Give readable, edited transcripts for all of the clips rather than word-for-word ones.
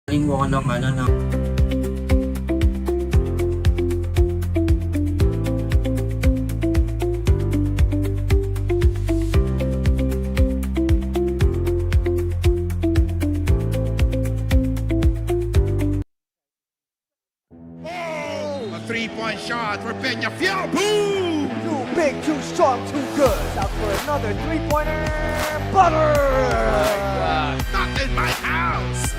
Linggo ko ng ano ng A three-point shot for Peñafiel. Boom! Too big, too strong, too good. Out for another three-pointer. Butter! Not in my house.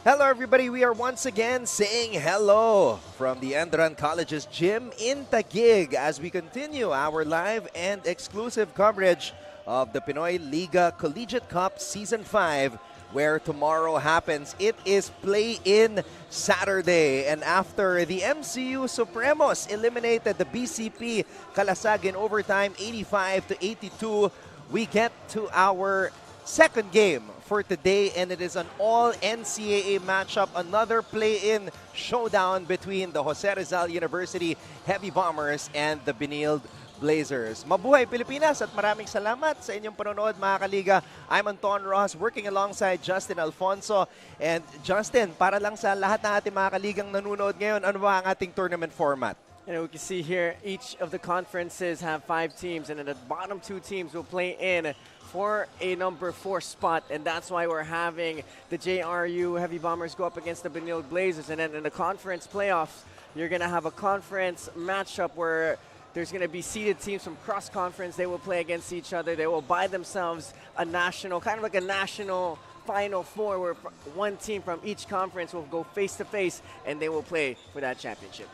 Hello everybody, we are once again saying hello from the ENDERUN College's gym in Taguig as we continue our live and exclusive coverage of the Pinoyliga Collegiate Cup Season 5, where tomorrow happens. It is play-in Saturday, and after the MCU Supremos eliminated the BCP Kalasag in overtime 85-82, we get to our second game for today, and it is an all-NCAA matchup, another play-in showdown between the Jose Rizal University Heavy Bombers and the Benilde Blazers. Mabuhay Pilipinas at maraming salamat sa inyong panonood mga kaliga. I'm Anton Rojas working alongside Justin Alfonso. And Justin, para lang sa lahat ng ating mga kaligang nanonood ngayon, ano ba ang ating tournament format? And we can see here, each of the conferences have 5 teams, and then the bottom 2 teams will play in for a number 4 spot, and that's why we're having the JRU Heavy Bombers go up against the Benilde Blazers. And then in the conference playoffs, you're going to have a conference matchup where there's going to be seeded teams from cross-conference. They will play against each other. They will buy themselves a national, kind of like a national Final Four, where one team from each conference will go face-to-face, and they will play for that championship.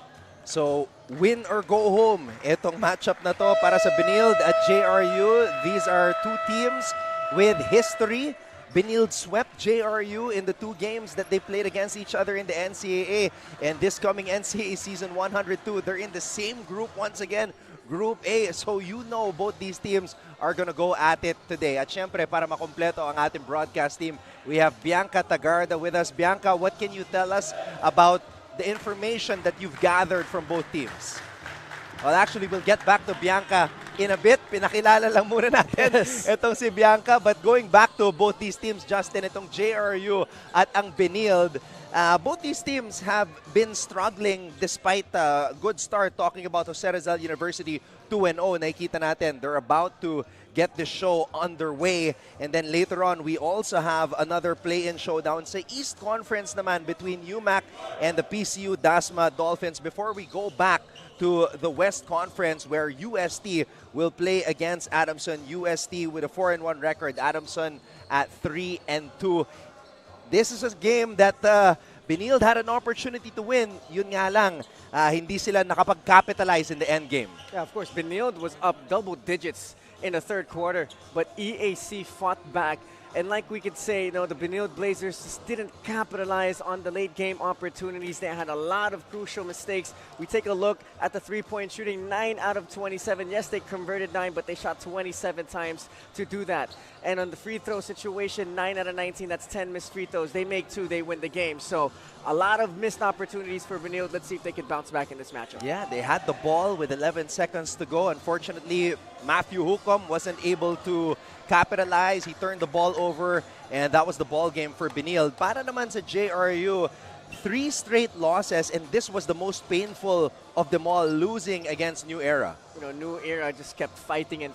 So, win or go home. Itong matchup na to para sa Benilde at JRU. These are two teams with history. Benilde swept JRU in the 2 games that they played against each other in the NCAA. And this coming NCAA season 102, they're in the same group once again, Group A. So you know both these teams are gonna go at it today. At syempre, para makompleto ang ating broadcast team, we have Bianca Tagarda with us. Bianca, what can you tell us about the information that you've gathered from both teams? Well, actually, we'll get back to Bianca in a bit. Pinakilala lang muna natin itong si Bianca. But going back to both these teams, Justin, itong JRU at ang Benilde, both these teams have been struggling despite a good start. Talking about Jose Rizal University 2-0, nakikita natin they're about to get the show underway. And then later on, we also have another play-in showdown sa East Conference naman between UMAC and the PCU Dasma Dolphins before we go back to the West Conference, where UST will play against Adamson. UST with a 4-1 record, Adamson at 3-2. This is a game that Benilde had an opportunity to win. Yun nga lang, hindi sila nakapag-capitalize in the end game. Yeah, of course, Benilde was up double digits in the third quarter, but EAC fought back. And like we could say, you know, the Benilde Blazers just didn't capitalize on the late game opportunities. They had a lot of crucial mistakes. We take a look at the 3-point shooting, 9 out of 27. Yes, they converted 9, but they shot 27 times to do that. And on the free throw situation, 9 out of 19, that's 10 missed free throws. They make 2, they win the game. So a lot of missed opportunities for Benilde. Let's see if they can bounce back in this matchup. Yeah, they had the ball with 11 seconds to go. Unfortunately, Matthew Hukom wasn't able to capitalize. He turned the ball over, and that was the ball game for Benilde. Para naman sa JRU, 3 straight losses, and this was the most painful of them all, losing against New Era. You know, New Era just kept fighting, and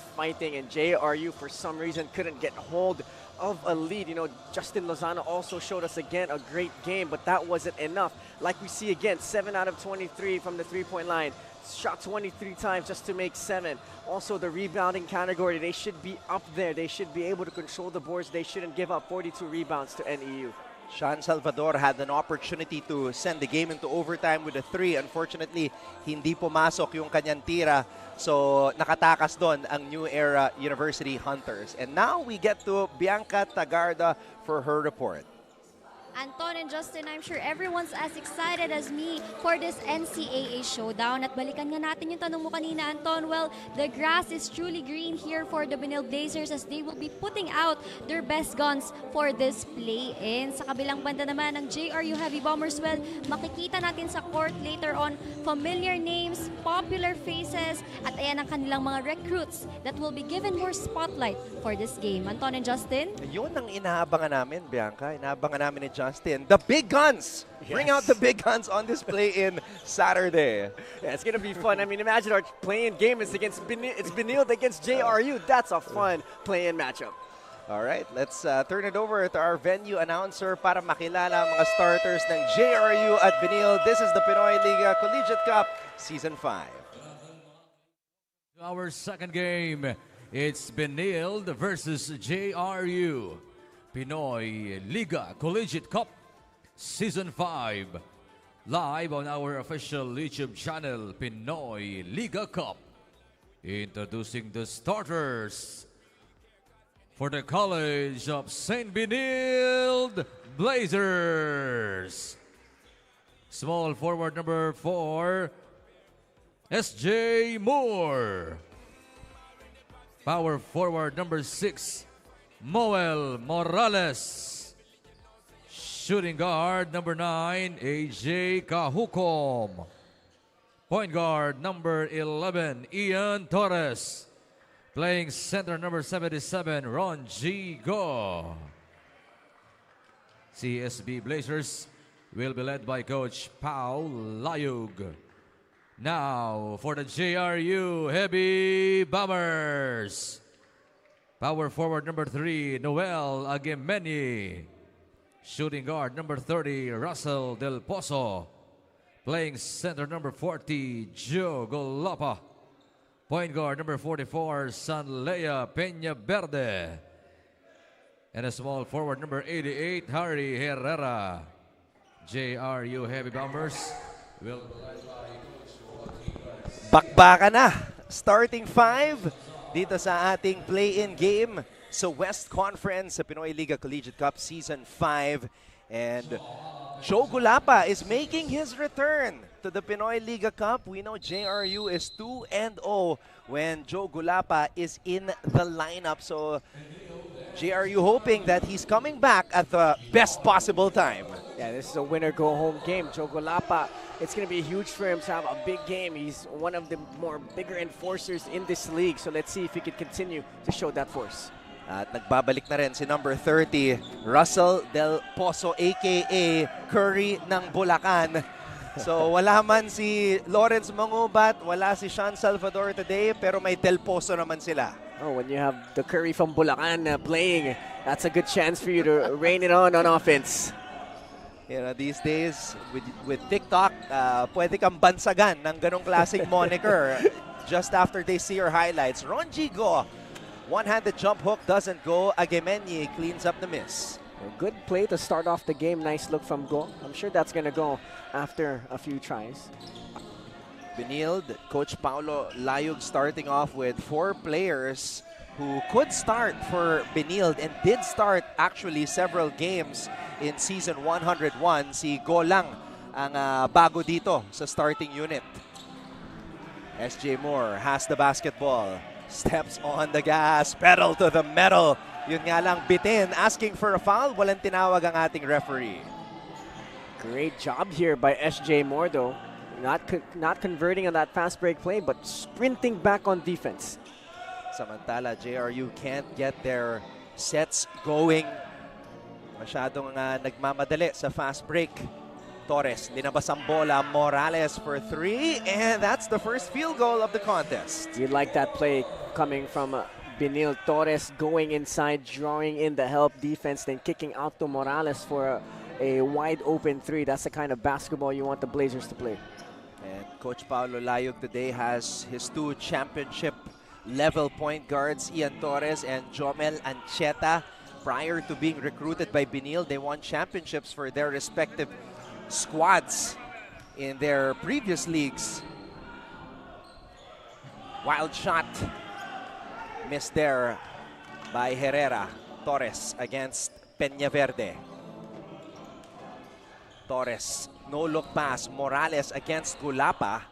JRU for some reason couldn't get hold of a lead. You know, Justin Lozano also showed us again a great game, but that wasn't enough. Like we see again, 7 out of 23 from the 3-point line. Shot 23 times just to make 7. Also, the rebounding category, they should be up there. They should be able to control the boards. They shouldn't give up 42 rebounds to NEU. Sean Salvador had an opportunity to send the game into overtime with a 3. Unfortunately, hindi pumasok yung kanyang tira. So, nakatakas doon ang New Era University Hunters. And now we get to Bianca Tagarda for her report. Anton and Justin, I'm sure everyone's as excited as me for this NCAA showdown. At balikan nga natin yung tanong mo kanina, Anton. Well, the grass is truly green here for the Benilde Blazers as they will be putting out their best guns for this play-in. Sa kabilang banda naman ng JRU Heavy Bombers, well, makikita natin sa court later on familiar names, popular faces, at ayan ang kanilang mga recruits that will be given more spotlight for this game. Anton and Justin? Yun ang inaabangan namin, Bianca. Inaabangan namin ni Justin. The big guns! Bring out the big guns on display in Saturday. Yeah, it's gonna be fun. I mean, imagine our play-in game is against it's Benilde against JRU. That's a fun play-in matchup. All right, let's turn it over to our venue announcer para makilala ang mga starters ng JRU at Benilde. This is the Pinoyliga Collegiate Cup Season 5. Our second game, it's Benilde versus JRU. Pinoyliga Collegiate Cup Season 5. Live on our official YouTube channel, Pinoyliga Cup. Introducing the starters for the College of St. Benilde Blazers. Small forward number 4, S.J. Moore. Power forward number 6, Moel Morales. Shooting guard number 9, A.J. Kahukom. Point guard number 11, Ian Torres. Playing center number 77, Ron G. Go. CSB Blazers will be led by Coach Pau Layug. Now for the JRU Heavy Bombers. Power forward number 3, Noel Aguimeni. Shooting guard number 30, Russell Del Pozo. Playing center number 40, Joe Golapa. Point guard number 44, Sanlea Peña Verde. And a small forward number 88, Harry Herrera. JRU Heavy Bombers will Bakbaka na! Starting 5 dito sa ating play-in game sa West Conference sa Pinoyliga Collegiate Cup Season 5. And Joe Gulapa is making his return to the Pinoyliga Cup. We know JRU is 2-0 when Joe Gulapa is in the lineup. So JRU hoping that he's coming back at the best possible time. Yeah, this is a winner-go-home game. Joe Golapa, it's going to be huge for him to have a big game. He's one of the more bigger enforcers in this league. So let's see if he can continue to show that force. At nagbabalik na rin si number 30, Russell Del Pozo aka Curry ng Bulacan. So wala man si Lawrence Mangubat, wala si Sean Salvador today, pero may Del Pozo naman sila. Oh, when you have the Curry from Bulacan playing, that's a good chance for you to rein it on offense. You know, these days with TikTok, pwede kang bansagan ng ganong klaseng moniker just after they see your highlights. Ron Gigo, one-handed jump hook doesn't go. Agemeni cleans up the miss. A good play to start off the game. Nice look from Go. I'm sure that's going to go after a few tries. Benilde, Coach Paulo Layug starting off with 4 players who could start for Benilde and did start actually several games in season 101. Si Go lang ang bago dito sa starting unit. S.J. Moore has the basketball. Steps on the gas, pedal to the metal. Yun nga lang, bitin, asking for a foul. Walang tinawag ang ating referee. Great job here by S.J. Moore though. Not converting on that fast break play, but sprinting back on defense. Samantala, JRU can't get their sets going. Masyadong nagmamadali sa fast break. Torres, linabas ang bola. Morales for 3, and that's the first field goal of the contest. You like that play coming from Benilde. Torres going inside, drawing in the help defense, then kicking out to Morales for a wide open 3. That's the kind of basketball you want the Blazers to play. And Coach Paulo Layug today has his 2 championship level point guards, Ian Torres and Jomel Ancheta. Prior to being recruited by Benilde, they won championships for their respective squads in their previous leagues. Wild shot missed there by Herrera. Torres against Peña Verde. Torres, no look pass. Morales against Gulapa.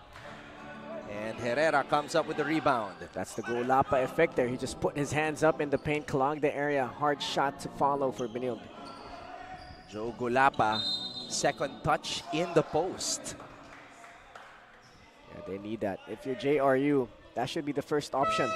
And Herrera comes up with the rebound. That's the Gulapa effect there. He just put his hands up in the paint, clogged the area. Hard shot to follow for Benilde. Joe Gulapa, second touch in the post. Yeah, they need that. If you're JRU, that should be the first option.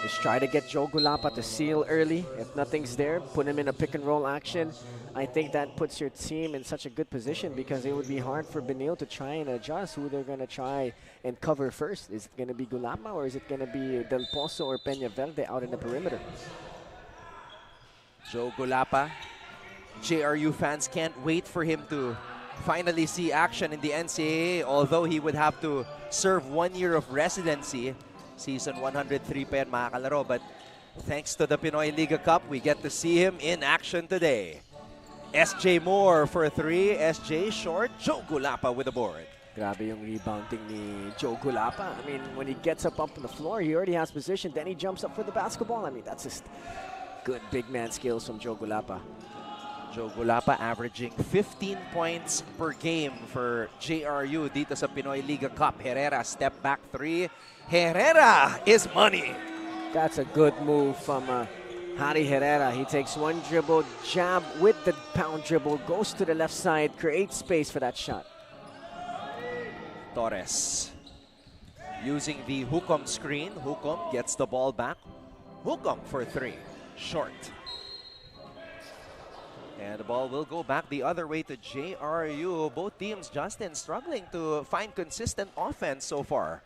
Just try to get Joe Gulapa to seal early. If nothing's there, put him in a pick and roll action. I think that puts your team in such a good position because it would be hard for Benilde to try and adjust who they're going to try and cover first. Is it going to be Gulapa or is it going to be Del Pozo or Peña Verde out in the perimeter? Joe Gulapa. JRU fans can't wait for him to finally see action in the NCAA, although he would have to serve 1 year of residency. Season 103 pa yan mga kalaro, but thanks to the Pinoyliga Cup, we get to see him in action today. SJ Moore for 3, SJ short, Joe Gulapa with the board. Grabe yung rebounding ni Joe Gulapa. I mean, when he gets up on the floor, he already has position, then he jumps up for the basketball. I mean, that's just good big man skills from Joe Gulapa. Joe Gulapa averaging 15 points per game for JRU dito sa Pinoyliga Cup. Herrera step back 3. Herrera is money. That's a good move from Harry Herrera. He takes one dribble, jab with the pound dribble, goes to the left side, creates space for that shot. Torres using the Hukom screen. Hukom gets the ball back. Hukom for 3. Short. And the ball will go back the other way to JRU. Both teams, Justin, struggling to find consistent offense so far.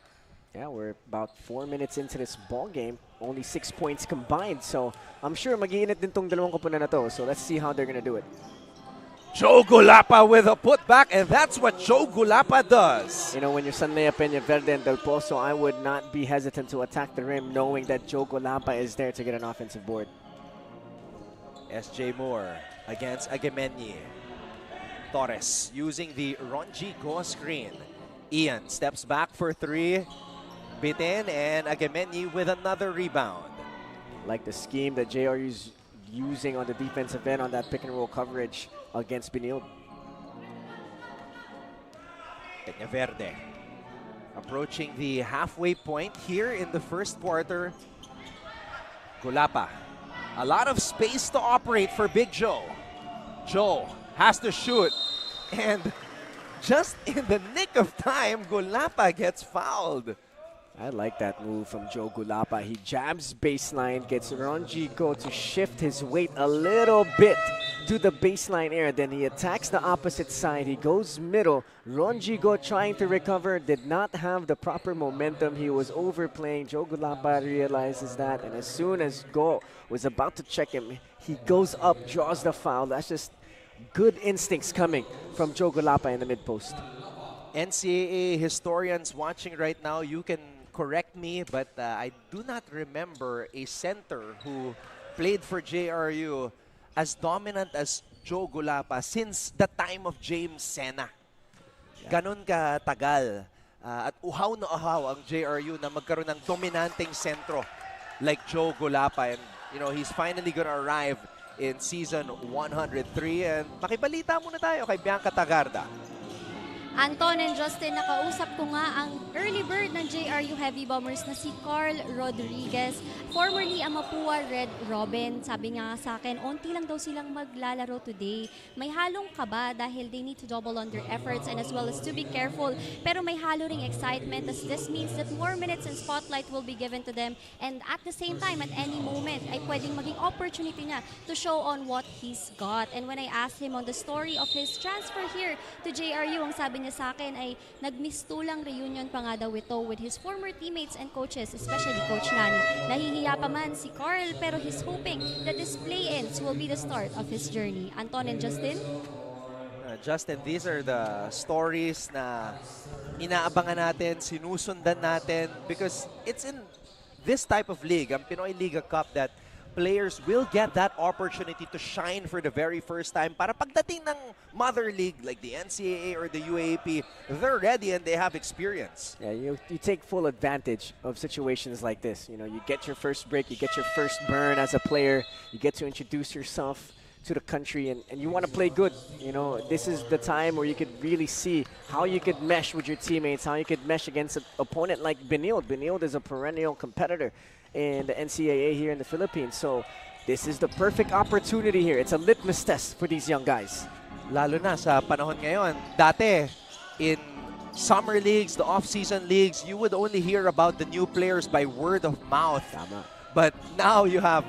Yeah, we're about 4 minutes into this ball game. Only 6 points combined. So I'm sure mag-iinit din tong dalawang koponan na to. So let's see how they're going to do it. Joe Gulapa with a putback, and that's what Joe Gulapa does. You know, when you're Sanmea, Peña Verde, and Del Pozo, I would not be hesitant to attack the rim knowing that Joe Gulapa is there to get an offensive board. SJ Moore against Agameni. Torres using the Ronji Go screen. Ian steps back for 3. Bitten, and Agameni with another rebound. Like the scheme that JRU's using on the defensive end on that pick and roll coverage against Benilde. Peña Verde approaching the halfway point here in the first quarter. Gulapa. A lot of space to operate for Big Joe. Joe has to shoot, and just in the nick of time, Gulapa gets fouled. I like that move from Joe Gulapa. He jabs baseline, gets Ronji Go to shift his weight a little bit to the baseline area. Then he attacks the opposite side. He goes middle. Ronji Go trying to recover, did not have the proper momentum. He was overplaying. Joe Gulapa realizes that, and as soon as Go was about to check him, he goes up, draws the foul. That's just good instincts coming from Joe Gulapa in the mid-post. NCAA historians watching right now, you can correct me, but I do not remember a center who played for JRU as dominant as Joe Gulapa since the time of James Sena. Ganon ka tagal at uhaw na uhaw ang JRU na magkaroon ng dominanteng sentro like Joe Gulapa, and you know, he's finally gonna arrive in season 103. And makibalita muna tayo kay Bianca Tagarda. Anton and Justin, nakausap ko nga ang early bird ng JRU Heavy Bombers na si Carl Rodriguez, formerly ang Mapua Red Robin. Sabi nga sa akin, onti lang daw silang maglalaro today. May halong kaba dahil they need to double on their efforts and as well as to be careful. Pero may halo ring excitement as this means that more minutes and spotlight will be given to them, and at the same time, at any moment, ay pwedeng maging opportunity niya to show on what he's got. And when I asked him on the story of his transfer here to JRU, ang sabi niya sa akin ay nagmistulang reunion pa nga daw ito with his former teammates and coaches, especially Coach Nani. Nahihiya pa man si Carl, pero he's hoping that this play-ins will be the start of his journey. Anton and Justin? Justin, these are the stories na inaabangan natin, sinusundan natin, because it's in this type of league, ang Pinoyliga Cup, that players will get that opportunity to shine for the very first time para pagdating ng mother league like the NCAA or the UAAP, they're ready and they have experience. Yeah, you take full advantage of situations like this. You know, you get your first break, you get your first burn as a player, you get to introduce yourself to the country, and you want to play good. You know, this is the time where you could really see how you could mesh with your teammates, how you could mesh against an opponent like Benilde. Benilde is a perennial competitor in the NCAA here in the Philippines. So this is the perfect opportunity here. It's a litmus test for these young guys. Lalo na sa panahon ngayon. Dati, in summer leagues, the off-season leagues, you would only hear about the new players by word of mouth. Tama. But now you have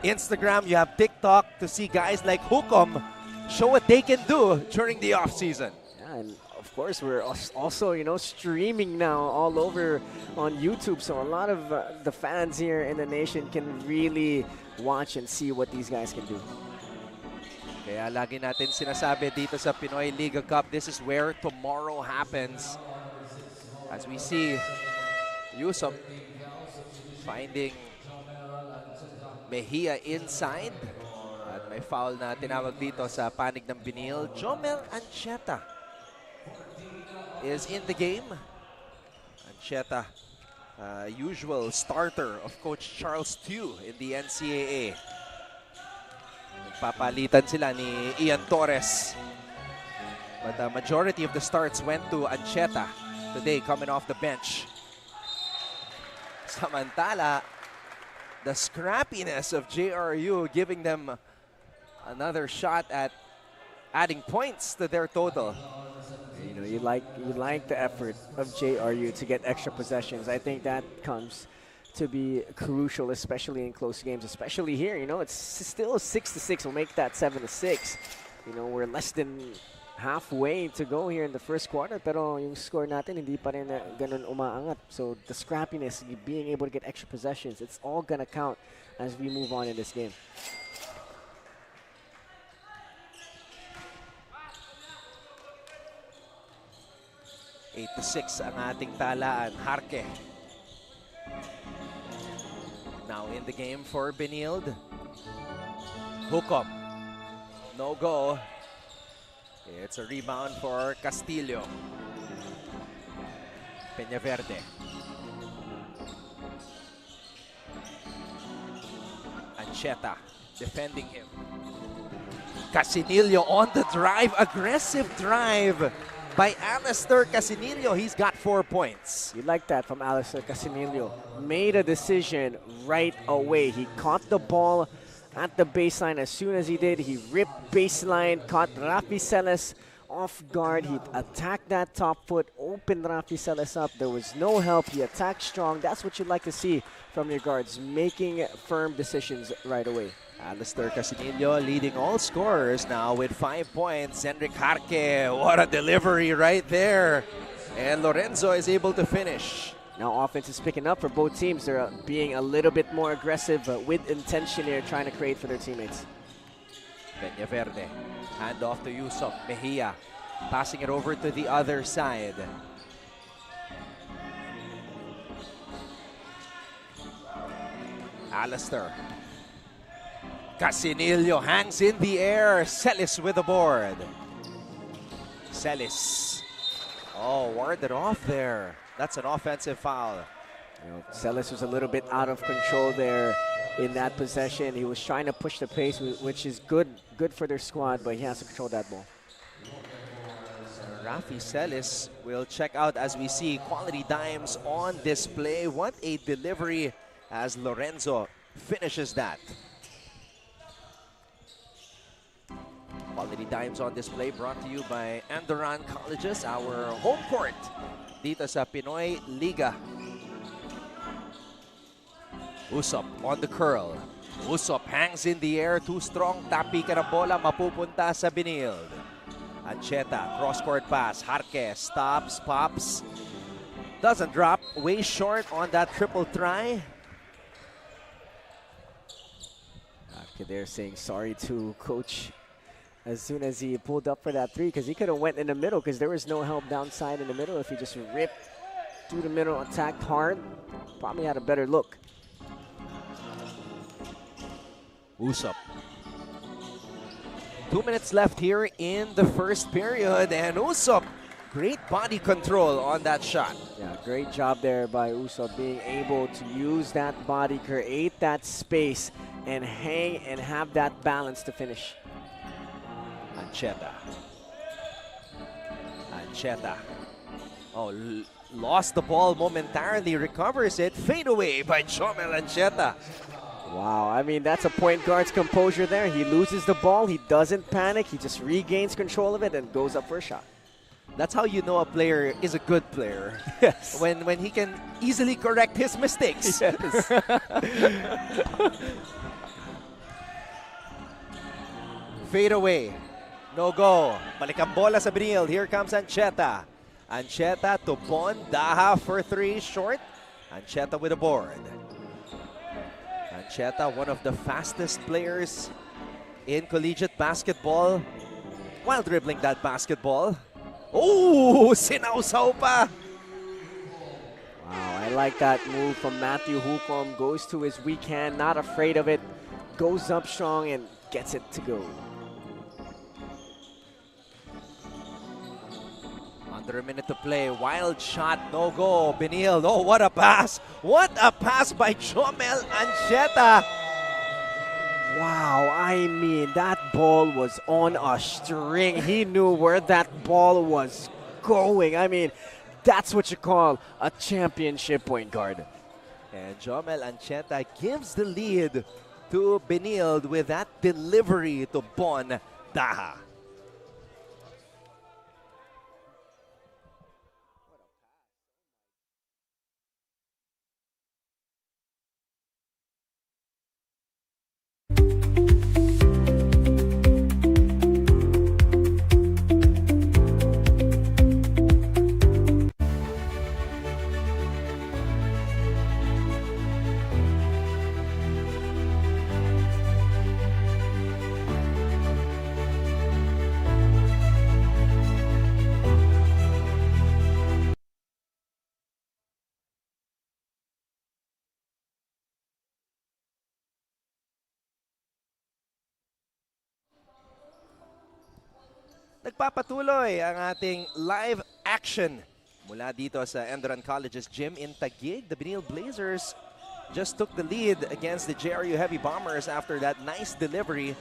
Instagram, you have TikTok to see guys like Hukom show what they can do during the off-season. Yeah, and of course, we're also, you know, streaming now all over on YouTube. So a lot of the fans here in the nation can really watch and see what these guys can do. Kaya lagi natin sinasabi dito sa Pinoyliga Cup, this is where tomorrow happens. As we see, Yusuf finding Mejia inside. At may foul na tinawag dito sa panig ng Benilde. Jomel Ancheta is in the game. Ancheta, usual starter of Coach Charles Tew in the NCAA. Nagpapalitan sila ni Ian Torres. But the majority of the starts went to Ancheta today coming off the bench. Samantala, the scrappiness of JRU giving them another shot at adding points to their total. You know, you like the effort of JRU to get extra possessions. I think that comes to be crucial, especially in close games, especially here. You know, it's still 6-6. We'll make that 7-6. You know, we're less than halfway to go here in the first quarter, pero yung score natin hindi pa rin ganun umaangat. So the scrappiness, being able to get extra possessions, it's all gonna count as we move on in this game. Eight to 6 ang ating talaan. Harke now in the game for Benilde. Hukom, no go. It's a rebound for Castillo. Peñaverde. Ancheta defending him. Casinillo on the drive. Aggressive drive by Alistair Casinillo. He's got 4 points. You like that from Alistair Casinillo. Made a decision right away. He caught the ball at the baseline. As soon as he did, he ripped baseline, caught Rafi Celes off guard. He attacked that top foot, opened Rafi Celes up. There was no help. He attacked strong. That's what you'd like to see from your guards, making firm decisions right away. Alistair Casinillo leading all scorers now with 5 points. Henrik Harke, what a delivery right there. And Lorenzo is able to finish. Now offense is picking up for both teams. They're being a little bit more aggressive with intention here, trying to create for their teammates. Peñaverde, hand off to Yusuf. Mejia, passing it over to the other side. Alistair. Casinillo hangs in the air. Celis with the board. Celis. Oh, warded off there. That's an offensive foul. You know, Celis was a little bit out of control there in that possession. He was trying to push the pace, which is good for their squad, but he has to control that ball. Rafi Celis will check out as we see quality dimes on display. What a delivery as Lorenzo finishes that. Quality dimes on display brought to you by ENDERUN Colleges, our home court dito sa Pinoyliga. Usop on the curl. Usop hangs in the air. Too strong. Tapi ka ng bola. Mapupunta sa Benilde. Ancheta, cross-court pass. Harke stops, pops. Doesn't drop. Way short on that triple try. Harke there saying sorry to Coach as soon as he pulled up for that three, because he could have went in the middle, because there was no help downside in the middle. If he just ripped through the middle, attacked hard, probably had a better look. Usop. 2 minutes left here in the first period, and Usop, great body control on that shot. Yeah, great job there by Usop, being able to use that body, create that space, and hang and have that balance to finish. Ancheta. Oh, lost the ball momentarily, recovers it. Fade away by Jomel Ancheta. Wow, I mean, that's a point guard's composure there. He loses the ball, he doesn't panic, he just regains control of it and goes up for a shot. That's how you know a player is a good player. Yes. When he can easily correct his mistakes. Yes. Fade away. No go. Balik ang bola sa Benilde. Here comes Ancheta. Ancheta to Bon. Daha for three. Short. Ancheta with a board. Ancheta, one of the fastest players in collegiate basketball while dribbling that basketball. Oh, sinausaw pa. Wow, I like that move from Matthew Hukom. Goes to his weak hand, not afraid of it. Goes up strong and gets it to go. Under a minute to play. Wild shot, no go. Benilde, oh, what a pass. What a pass by Jomel Ancheta. Wow, I mean, that ball was on a string. He knew where that ball was going. I mean, that's what you call a championship point guard. And Jomel Ancheta gives the lead to Benilde with that delivery to Bon Daha. Nagpapatuloy ang ating live action mula dito sa ENDERUN College's gym in Taguig. The Benilde Blazers just took the lead against the JRU Heavy Bombers after that nice delivery.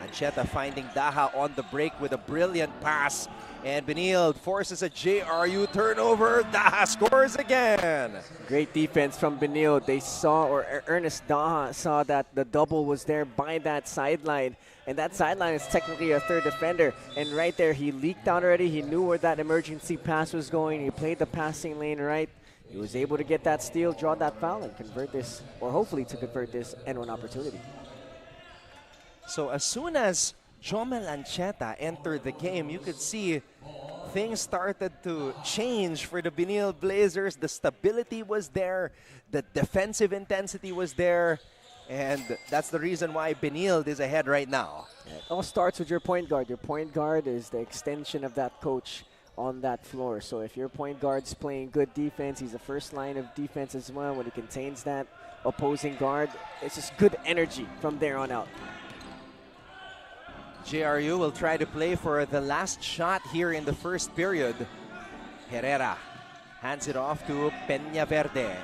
Ancheta finding Daha on the break with a brilliant pass. And Benilde forces a JRU turnover. Daha scores again. Great defense from Benilde. They saw, or Ernest Daha saw that the double was there by that sideline. And that sideline is technically a third defender. And right there, he leaked out already. He knew where that emergency pass was going. He played the passing lane right. He was able to get that steal, draw that foul, and convert this, or hopefully to convert this N1 opportunity. So as soon as Jomel Ancheta entered the game, you could see things started to change for the Benilde Blazers. The stability was there. The defensive intensity was there. And that's the reason why Benilde is ahead right now. It all starts with your point guard. Your point guard is the extension of that coach on that floor. So if your point guard's playing good defense, he's the first line of defense as well. When he contains that opposing guard, it's just good energy from there on out. JRU will try to play for the last shot here in the first period. Herrera hands it off to Peñaverde.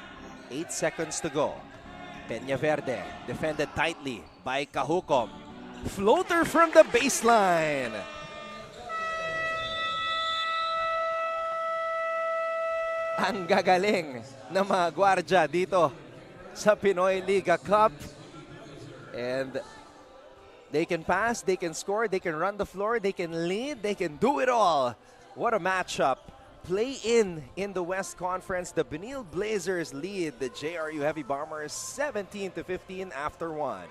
8 seconds to go. Peñaverde defended tightly by Cajucom. Floater from the baseline. Ang gagaling na mga gwardya dito sa Pinoyliga Cup. And they can pass, they can score, they can run the floor, they can lead, they can do it all. What a matchup. Play in the West Conference. The Benilde Blazers lead the JRU Heavy Bombers 17-15 after 1.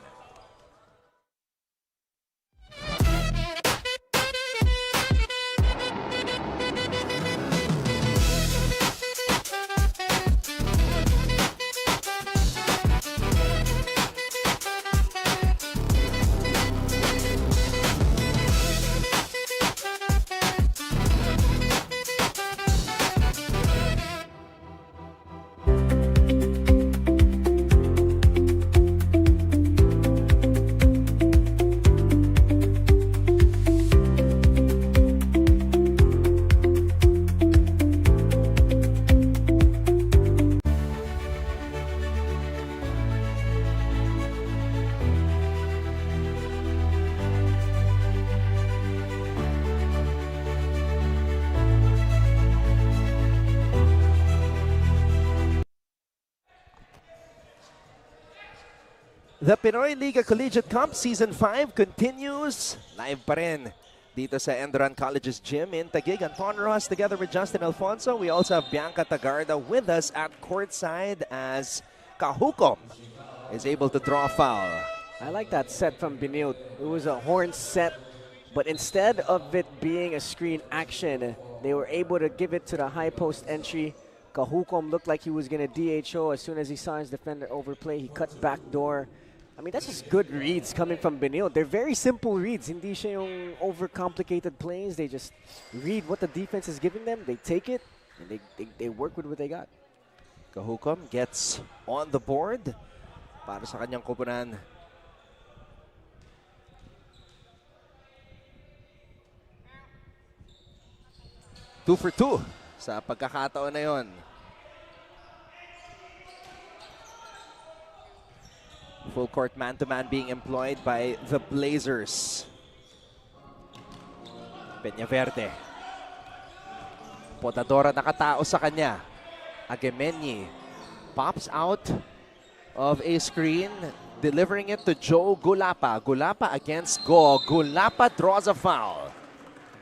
The Pinoyliga Collegiate Cup Season 5 continues. Live pa rin dito sa ENDERUN College's gym in Taguig. Anton Rojas together with Justin Alfonso. We also have Bianca Tagarda with us at courtside as Kahukom is able to draw a foul. I like that set from Benilde. It was a horn set, but instead of it being a screen action, they were able to give it to the high post entry. Kahukom looked like he was going to DHO as soon as he saw his defender overplay. He cut back door. I mean, that's just good reads coming from Benilde. They're very simple reads. Hindi siya yung overcomplicated plays. They just read what the defense is giving them. They take it, and they work with what they got. Kahukom gets on the board para sa kanyang koponan. Two for two sa pagkakataon na yon. Full court man-to-man being employed by the Blazers. Peñaverde. Potadora nakatao sa kanya. Agemeni pops out of a screen, delivering it to Joe Gulapa. Gulapa against Go. Gulapa draws a foul.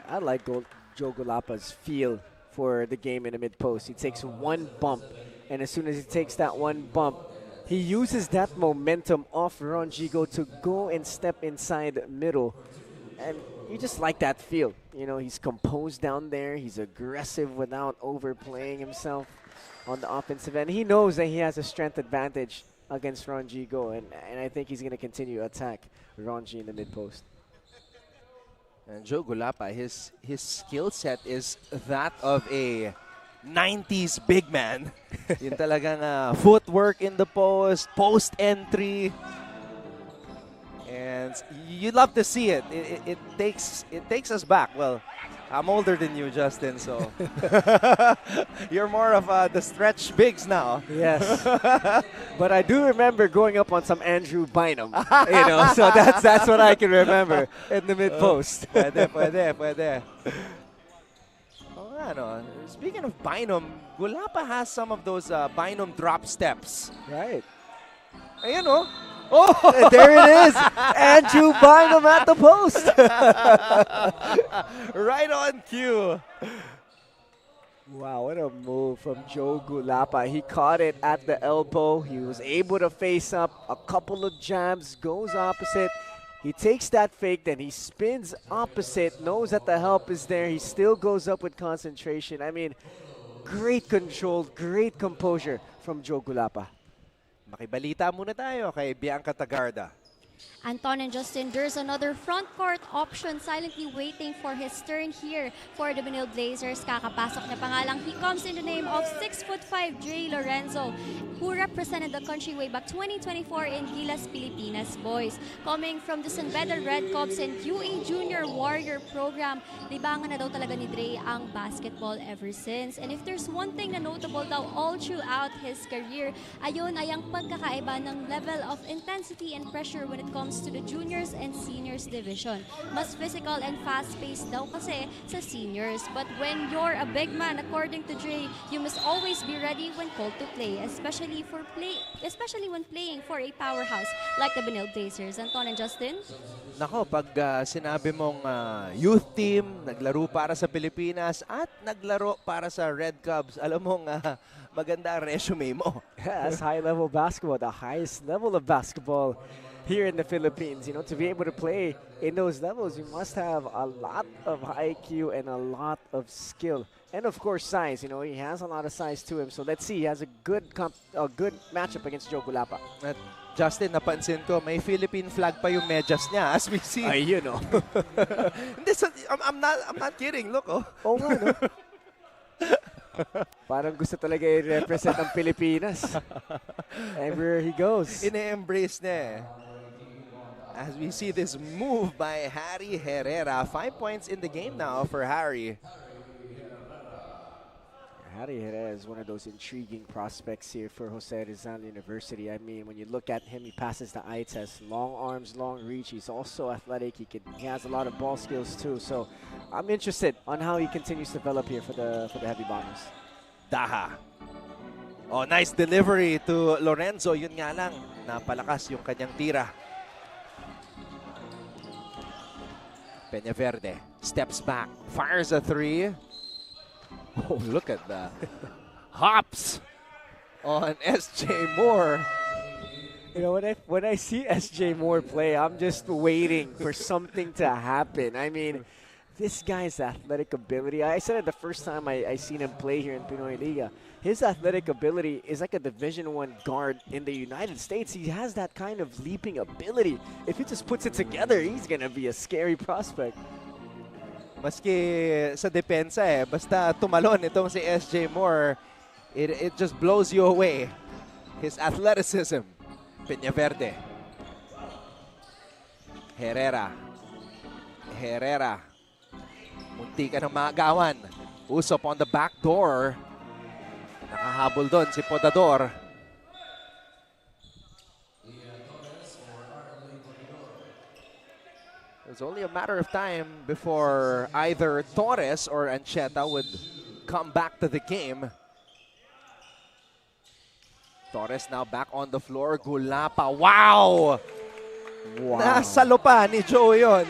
I like Joe Gulapa's feel for the game in the mid-post. He takes one bump, and as soon as he takes that one bump, he uses that momentum off Ronjigo to go and step inside middle. And you just like that feel. You know, he's composed down there. He's aggressive without overplaying himself on the offensive end. He knows that he has a strength advantage against Ronjigo, and I think he's going to continue to attack Ronji in the mid-post. And Joe Gulapa, his skill set is that of a 90s big man. Yung talagang footwork in the post entry. And you love to see it. It takes us back. Well, I'm older than you, Justin, so you're more of the stretch bigs now. Yes. But I do remember growing up on some Andrew Bynum, you know, so that's what I can remember in the mid-post. Pwede. Speaking of Bynum, Gulapa has some of those Bynum drop steps. Right. Ayun, oh. And there it is. Andrew Bynum at the post. Right on cue. Wow, what a move from Joe Gulapa. He caught it at the elbow. He was able to face up a couple of jabs, goes opposite. He takes that fake, then he spins opposite, knows that the help is there. He still goes up with concentration. I mean, great control, great composure from Joe Gulapa. Makibalita muna tayo kay Bianca Tagarda. Anton and Justin, there's another front court option silently waiting for his turn here for the Benilde Blazers. Kakapasok na pangalang. He comes in the name of 6'5" Dre Lorenzo, who represented the country way back 2024 in Gilas, Pilipinas boys. Coming from the San Pedro Red Cubs and UA Junior Warrior program, libangan na daw talaga ni Dre ang basketball ever since. And if there's one thing na notable daw all throughout his career, ayun ay ang pagkakaiba ng level of intensity and pressure when it comes to the juniors and seniors division. Mas physical and fast-paced daw kasi sa seniors. But when you're a big man, according to Dre, you must always be ready when called to play, especially when playing for a powerhouse like the Benilde Blazers. Anton and Justin? Nako, pag sinabi mong youth team, naglaro para sa Pilipinas at naglaro para sa Red Cubs, alam mong maganda ang resume mo. That's high-level basketball, the highest level of basketball here in the Philippines. You know, to be able to play in those levels, you must have a lot of IQ and a lot of skill. And of course, size. You know, he has a lot of size to him. So let's see, he has a good matchup against Joe Gulapa. At Justin, napansin ko, may Philippine flag pa yung medyas niya as we see. Ay, you know. I'm not kidding. Look, oh. Oo nga, no? Parang gusto talaga i-represent ang Pilipinas. Everywhere he goes. Ine-embrace niya eh. As we see this move by Harry Herrera. 5 points in the game now for Harry. Harry Herrera is one of those intriguing prospects here for Jose Rizal University. I mean, when you look at him, he passes the eye test. Long arms, long reach. He's also athletic. He has a lot of ball skills too. So I'm interested on how he continues to develop here for the Heavy Bombers. Daha. Oh, nice delivery to Lorenzo. Yun nga lang. napalakas yung kanyang tira. Peñaverde steps back, fires a three. Oh, look at that. Hops on SJ Moore. You know, when I see SJ Moore play, I'm just waiting for something to happen. I mean, this guy's athletic ability, I said it the first time I seen him play here in Pinoyliga. His athletic ability is like a Division I guard in the United States. He has that kind of leaping ability. If he just puts it together, he's going to be a scary prospect. Maski sa depensa basta tumalon itong si SJ Moore, it just blows you away. His athleticism. Peñaverde. Herrera. Munti ka ng maagawan. Usop on the back door. Nakahabol doon si Podador. It was only a matter of time before either Torres or Ancheta would come back to the game. Torres now back on the floor. Gulapa. Wow! Nasalo pa ni Joe yun.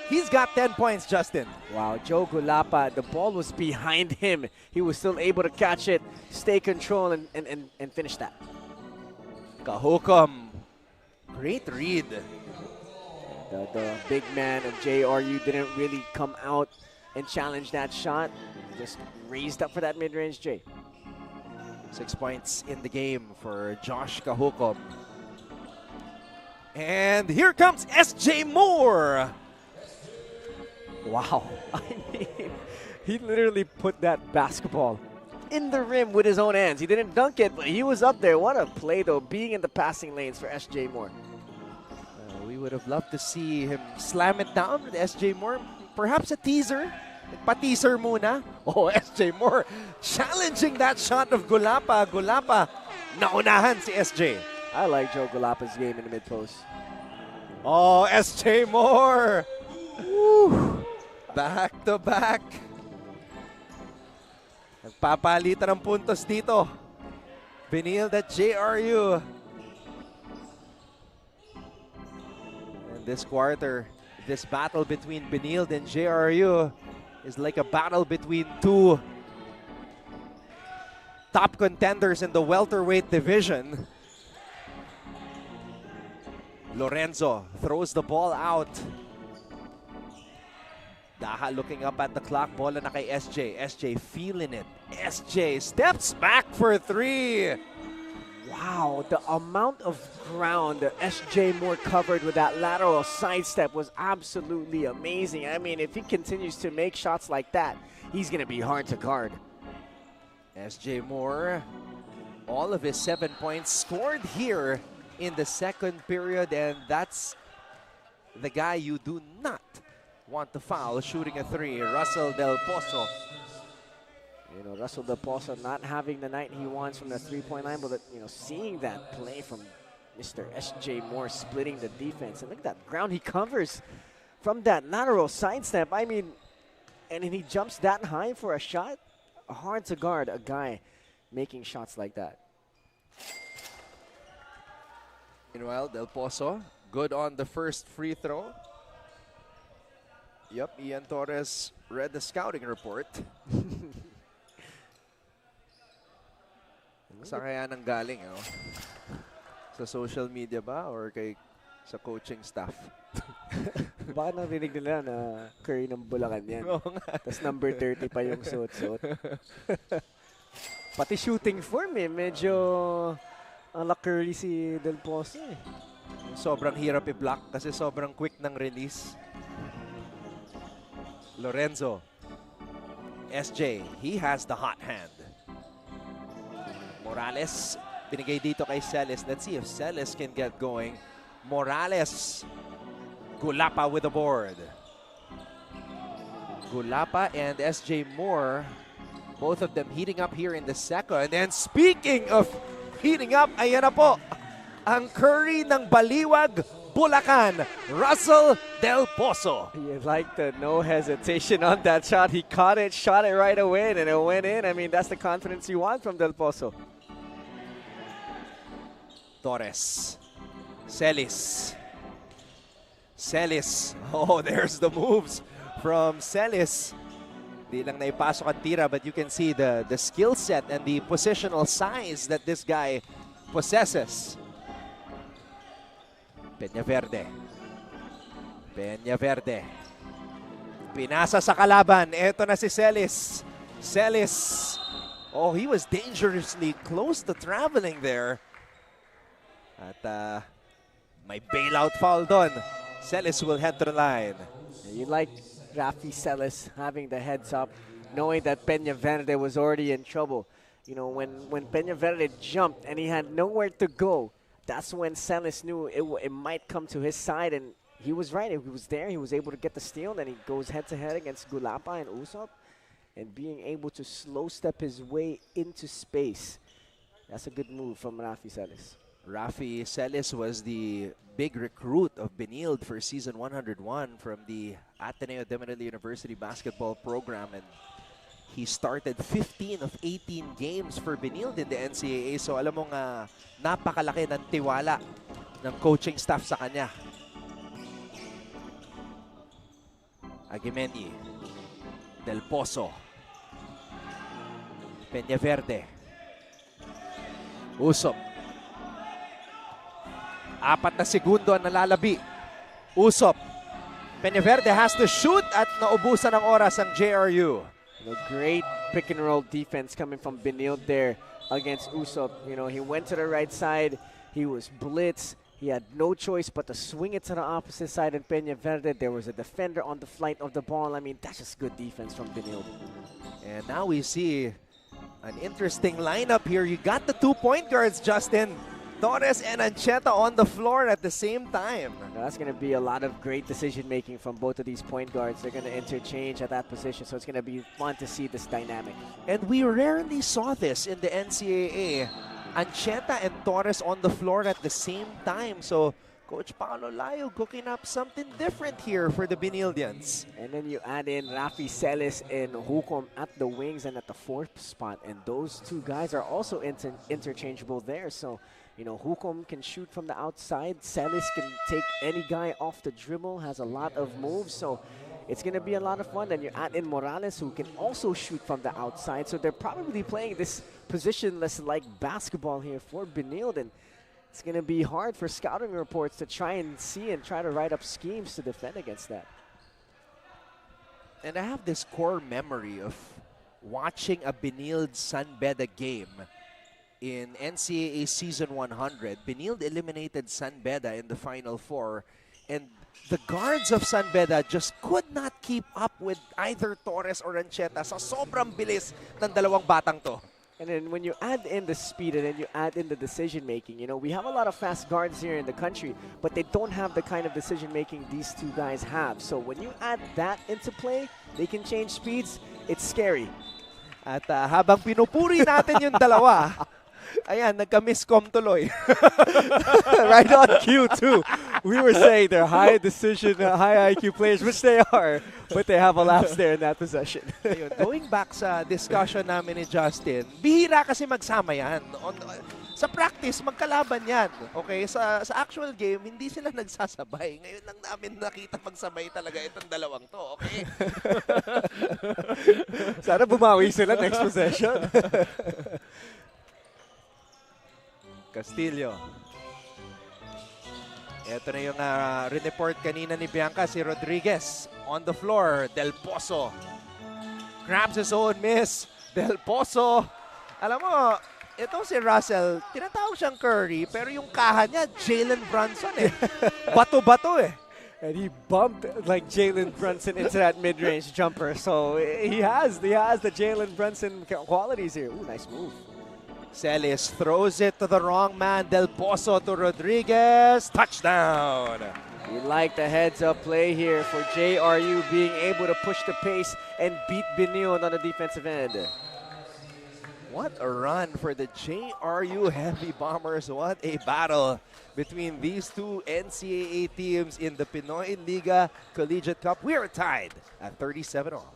He's got 10 points, Justin. Wow, Joe Gulapa, the ball was behind him. He was still able to catch it, stay control, and finish that. Kahukom. Great read. The big man of JRU didn't really come out and challenge that shot. Just raised up for that mid-range J. 6 points in the game for Josh Kahukom. And here comes SJ Moore. Wow. I mean, he literally put that basketball in the rim with his own hands. He didn't dunk it, but he was up there. What a play, though, being in the passing lanes for SJ Moore. We would have loved to see him slam it down with SJ Moore. Perhaps a teaser. Pa-teaser muna. Oh, SJ Moore challenging that shot of Gulapa. Gulapa, naunahan si SJ. I like Joe Gulapa's game in the mid-post. Oh, SJ Moore. Woo. Back to back. Nagpapalitan ng puntos dito. Benilde at JRU. And this quarter, this battle between Benilde and JRU is like a battle between two top contenders in the welterweight division. Lorenzo throws the ball out. Daha looking up at the clock. Bola na kay SJ. SJ feeling it. SJ steps back for three. Wow, the amount of ground that SJ Moore covered with that lateral sidestep was absolutely amazing. I mean, if he continues to make shots like that, he's going to be hard to guard. SJ Moore, all of his 7 points scored here in the second period, and that's the guy you do not want to foul shooting a three, Russell Del Pozo. You know, Russell Del Pozo not having the night he wants from the three-point line, but, you know, seeing that play from Mr. SJ Moore splitting the defense. And look at that ground he covers from that lateral sidestep. I mean, and then he jumps that high for a shot. Hard to guard a guy making shots like that. Meanwhile, Del Pozo, good on the first free throw. Yep, Ian Torres read the scouting report. Saan kaya nang galing, no? Sa social media ba or sa coaching staff? Baka narinig nila na Curry ng Bulacan yan. Tapos number 30 pa yung suot-suot. Pati shooting form medyo ala Curry si Del Pozo eh. Sobrang hirap i-block kasi sobrang quick ng release. Lorenzo. SJ, he has the hot hand. Morales, binigay dito kay Celis. Let's see if Celis can get going. Morales. Gulapa with the board. Gulapa and SJ Moore, both of them heating up here in the second. And speaking of heating up, ayan na po, ang Curry ng Baliwag, Bulacan, Russell Del Pozo. You like the no hesitation on that shot. He caught it, shot it right away, and it went in. I mean, that's the confidence you want from Del Pozo. Torres Celis. Celis. Oh, there's the moves from Celis. Di lang naipasok ang tira, but you can see the skill set and the positional size that this guy possesses. Peñaverde. Peñaverde. Pinasa sa kalaban. Ito na si Celis. Celis. Oh, he was dangerously close to traveling there. At may bailout foul doon. Celis will head to the line. You like Rafi Celis having the heads up, knowing that Peñaverde was already in trouble. You know, when Peñaverde jumped and he had nowhere to go, that's when Celis knew it might come to his side, and he was right. He was there. He was able to get the steal. Then he goes head-to-head against Gulapa and Usop, and being able to slow step his way into space. That's a good move from Rafi Celis. Rafi Celis was the big recruit of Benilde for season 101 from the Ateneo de Manila University basketball program, and he started 15 of 18 games for Benilde in the NCAA. So alam mo nga, napakalaki ng tiwala ng coaching staff sa kanya. Aguimeni, Del Pozo, Peñaverde, Usop. 4 na segundo ang nalalabi. Usop. Peñaverde has to shoot at naubusan ng oras ang JRU. Great pick and roll defense coming from Benilde there against Usop. You know, he went to the right side. He was blitzed. He had no choice but to swing it to the opposite side. And Peñaverde, there was a defender on the flight of the ball. I mean, that's just good defense from Benilde. And now we see an interesting lineup here. You got the 2 point guards, Justin. Torres and Ancheta on the floor at the same time. That's going to be a lot of great decision-making from both of these point guards. They're going to interchange at that position, so it's going to be fun to see this dynamic. And we rarely saw this in the NCAA. Ancheta and Torres on the floor at the same time. So Coach Paolo Layo cooking up something different here for the Benildians. And then you add in Rafi Celis and Hukom at the wings and at the 4th spot. And those two guys are also interchangeable there. So, you know, Hukom can shoot from the outside. Celis can take any guy off the dribble, has a lot of moves. So it's going to be a lot of fun. And you add in Morales, who can also shoot from the outside. So they're probably playing this positionless like basketball here for Benilde. And it's going to be hard for scouting reports to try and see and try to write up schemes to defend against that. And I have this core memory of watching a Benilde San Beda game in NCAA Season 100. Benilde eliminated San Beda in the Final Four, and the guards of San Beda just could not keep up with either Torres or Ancheta sa sobrang bilis ng dalawang batang to. And then when you add in the speed and then you add in the decision-making, you know, we have a lot of fast guards here in the country, but they don't have the kind of decision-making these two guys have. So when you add that into play, they can change speeds. It's scary. At habang pinupuri natin yung dalawa, ayan, nagka-miscom tuloy. Right on cue, too. We were saying they're high decision, high IQ players, which they are, but they have a lapse there in that possession. Ayun, going back sa discussion namin ni Justin, bihira kasi magsama yan. Sa practice, magkalaban yan. Okay? Sa actual game, hindi sila nagsasabay. Ngayon lang namin nakita magsabay talaga itong dalawang to. Okay? Sana bumawi sila next possession. Castillo. Ito na yung report kanina ni Bianca, si Rodriguez. On the floor, Del Pozo. Grabs his own miss. Del Pozo. Alam mo, itong si Russell, tinatawag siyang Curry, pero yung kaha niya, Jalen Brunson eh. Bato-bato eh. And he bumped like Jalen Brunson into that mid-range jumper. So he has the Jalen Brunson qualities here. Ooh, nice move. Celis throws it to the wrong man. Del Pozo to Rodriguez. Touchdown. We like the heads-up play here for JRU being able to push the pace and beat Benilde on the defensive end. What a run for the JRU Heavy Bombers. What a battle between these two NCAA teams in the Pinoyliga Collegiate Cup. We are tied at 37 all.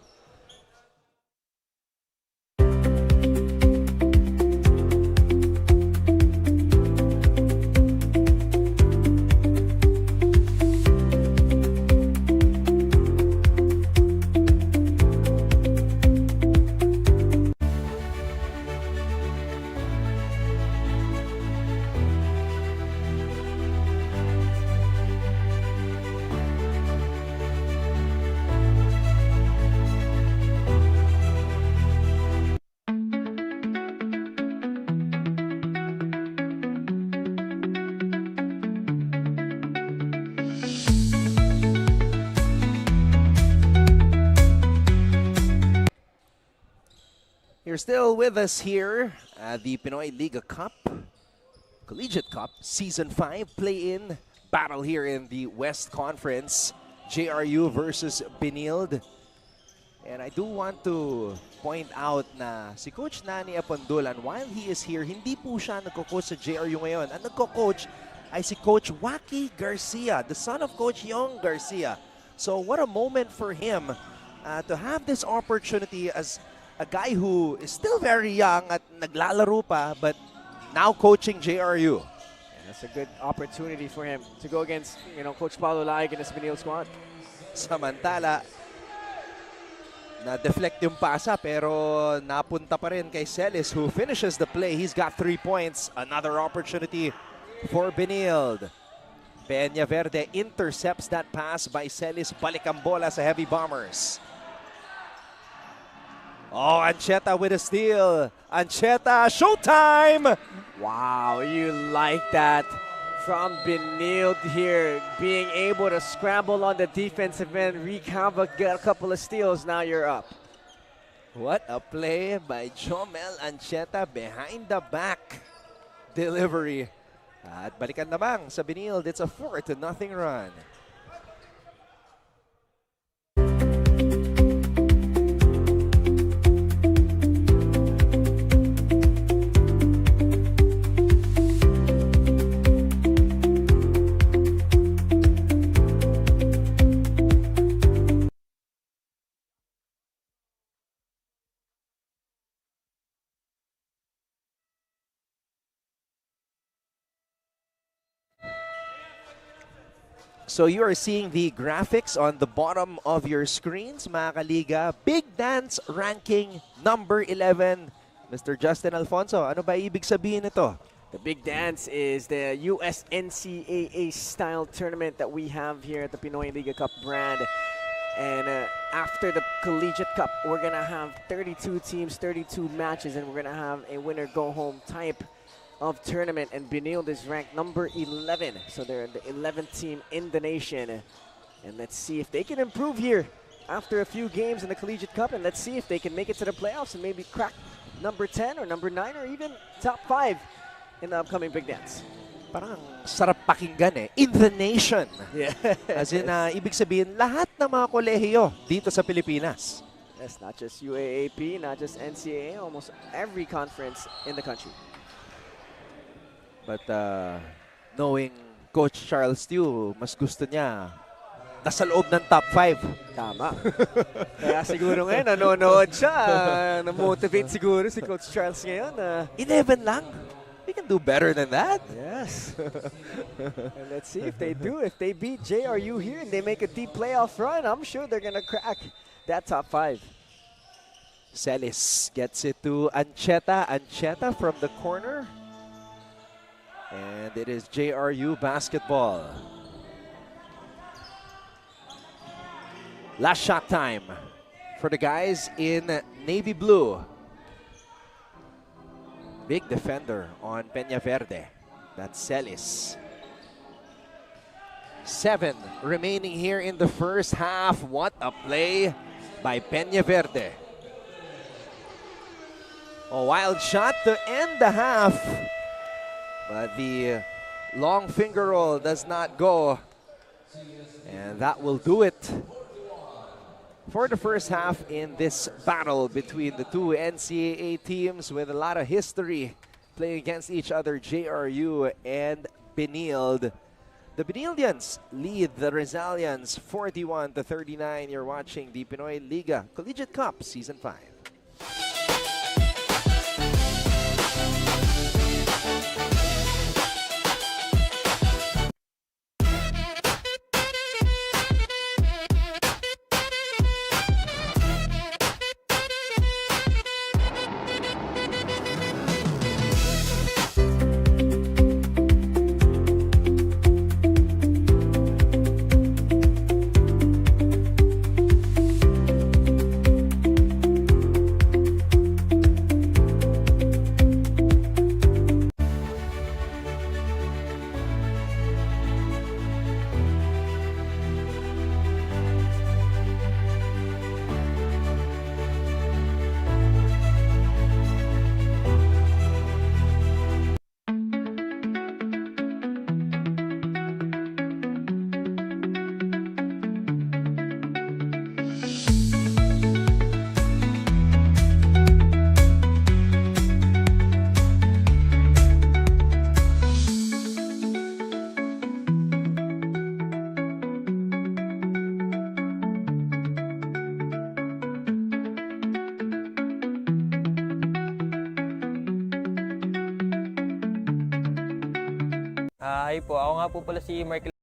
still with us here at the Pinoyliga Collegiate Cup Season 5 play-in battle here in the West Conference. JRU versus Benilde. And I do want to point out na si Coach Nani Apondulan, while he is here, hindi po siya nagko-coach sa JRU ngayon. Ang nagko-coach ay si Coach Waki Garcia, the son of Coach Yong Garcia. So what a moment for him to have this opportunity as a guy who is still very young at naglalaro pa, but now coaching JRU. That's a good opportunity for him to go against, Coach Paulo Laig and his Benilde squad. Samantala, na-deflect yung pasa pero napunta pa rin kay Celis who finishes the play. He's got 3 points. Another opportunity for Benilde. Peña Verde intercepts that pass by Celis. Balik ang bola sa Heavy Bombers. Oh, Ancheta with a steal. Ancheta, showtime! Wow, you like that from Benilde here, being able to scramble on the defensive end, wreak havoc, get a couple of steals, now you're up. What a play by Jomel Ancheta, behind the back delivery. At balikan namang sa Benilde, it's a 4-0 run. So you are seeing the graphics on the bottom of your screens, mga kaliga. Big Dance ranking number 11. Mr. Justin Alfonso, ano ba ibig sabihin nito? The Big Dance is the US NCAA style tournament that we have here at the Pinoyliga Cup brand. And after the Collegiate Cup, we're going to have 32 teams, 32 matches, and we're going to have a winner-go-home type of tournament, and Benilde is ranked number 11, so they're the 11th team in the nation. And let's see if they can improve here after a few games in the Collegiate Cup, and let's see if they can make it to the playoffs and maybe crack number 10 or number 9 or even top 5 in the upcoming Big Dance. Parang sarap pakinggan eh. In the nation. Yeah. As in, ibig sabihin, lahat ng mga kolehiyo dito sa Pilipinas. Yes, not just UAAP, not just NCAA, almost every conference in the country. But knowing Coach Charles Tew, mas gusto niya nasa loob ng top 5. Tama. Kaya siguro ngayon, nanonood siya. Na-motivate siguro si Coach Charles ngayon. 11 lang. We can do better than that. Yes. And let's see if they do. If they beat JRU here and they make a deep playoff run, I'm sure they're going to crack that top 5. Celis gets it to Ancheta. Ancheta from the corner. And it is JRU basketball. Last shot time for the guys in navy blue. Big defender on Peña Verde. That's Celis. 7 remaining here in the first half. What a play by Peña Verde. A wild shot to end the half. But the long finger roll does not go. And that will do it for the first half in this battle between the two NCAA teams with a lot of history playing against each other, JRU and Benilde. The Benildians lead the Rizalians 41-39. You're watching the Pinoyliga Collegiate Cup Season 5. Hi po, ako nga po pala si Mark.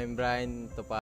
I'm Brian Topa.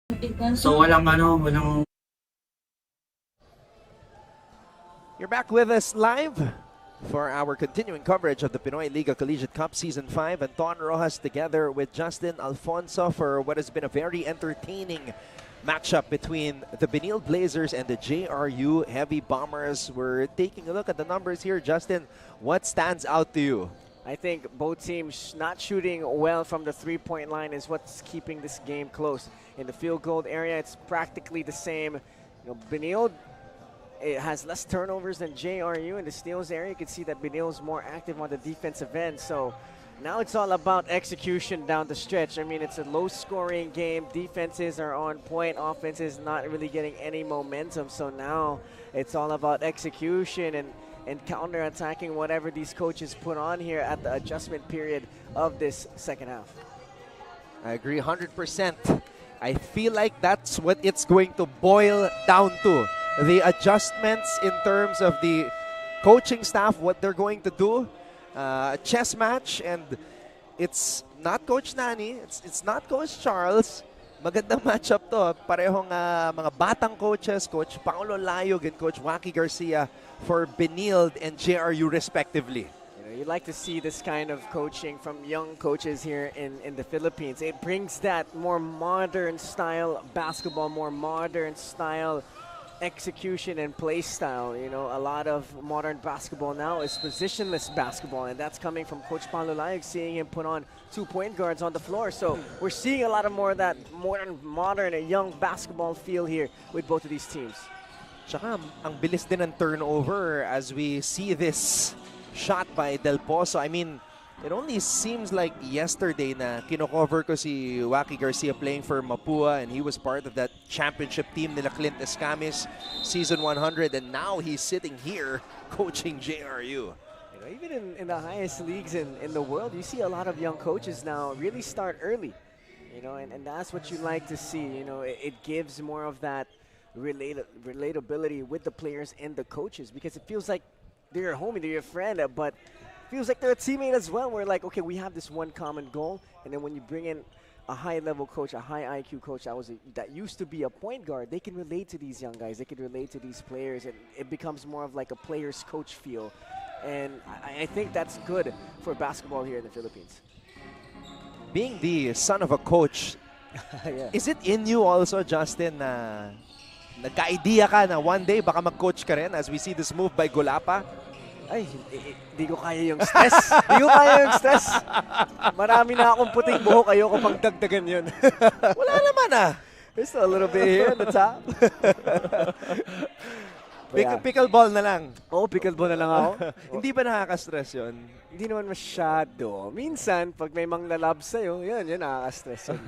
So walang You're back with us live for our continuing coverage of the Pinoyliga Collegiate Cup Season 5. Anton Rojas together with Justin Alfonso for what has been a very entertaining matchup between the Benilde Blazers and the JRU Heavy Bombers. We're taking a look at the numbers here. Justin, what stands out to you? I think both teams not shooting well from the three-point line is what's keeping this game close. In the field goal area, it's practically the same. Benilde, it has less turnovers than JRU. In the steals area, you can see that Benilde's more active on the defensive end. So now it's all about execution down the stretch. I mean, it's a low-scoring game. Defenses are on point. Offenses not really getting any momentum. So now it's all about execution and counter-attacking whatever these coaches put on here at the adjustment period of this second half. I agree 100%. I feel like that's what it's going to boil down to. The adjustments in terms of the coaching staff, what they're going to do. A chess match, and it's not Coach Nani, it's not Coach Charles. Magandang matchup to. Parehong mga batang coaches, Coach Paulo Layog and Coach Waki Garcia for Benilde and JRU respectively. You'd like to see this kind of coaching from young coaches here in the Philippines. It brings that more modern style basketball, more modern style execution and play style. A lot of modern basketball now is positionless basketball, and that's coming from Coach Paulo Layog, seeing him put on 2 point guards on the floor. So we're seeing a lot of more of that modern and young basketball feel here with both of these teams. Tsaka, ang bilis din ng turnover as we see this shot by Del Pozo. I mean, it only seems like yesterday na kino-cover ko si Waki Garcia playing for Mapua, and he was part of that championship team nila Clint Escamis, season 100, and now he's sitting here coaching JRU. Even in the highest leagues in the world, you see a lot of young coaches now really start early, and that's what you like to see. It gives more of that relatability with the players and the coaches, because it feels like they're your homie, they're your friend, but feels like they're a teammate as well. We're like, okay, we have this one common goal, and then when you bring in a high-level coach, a high IQ coach that used to be a point guard, they can relate to these young guys, they can relate to these players, and it becomes more of like a player's coach feel. And I think that's good for basketball here in the Philippines. Being the son of a coach, Yeah. is it in you also, Justin, na nagka-idea ka na one day baka mag-coach ka rin as we see this move by Gulapa? Ay, di ko kaya yung stress. Di ko kaya yung stress. Marami na akong puting buhok, ayoko pang dagdagan yun. Wala naman ah. Just a little bit here at the top. Pickleball na lang. Oo, pickleball na lang ako. Hindi ba nakaka-stress yun? Hindi naman masyado. Minsan, pag may manglalab sa'yo, yun nakaka-stress yun.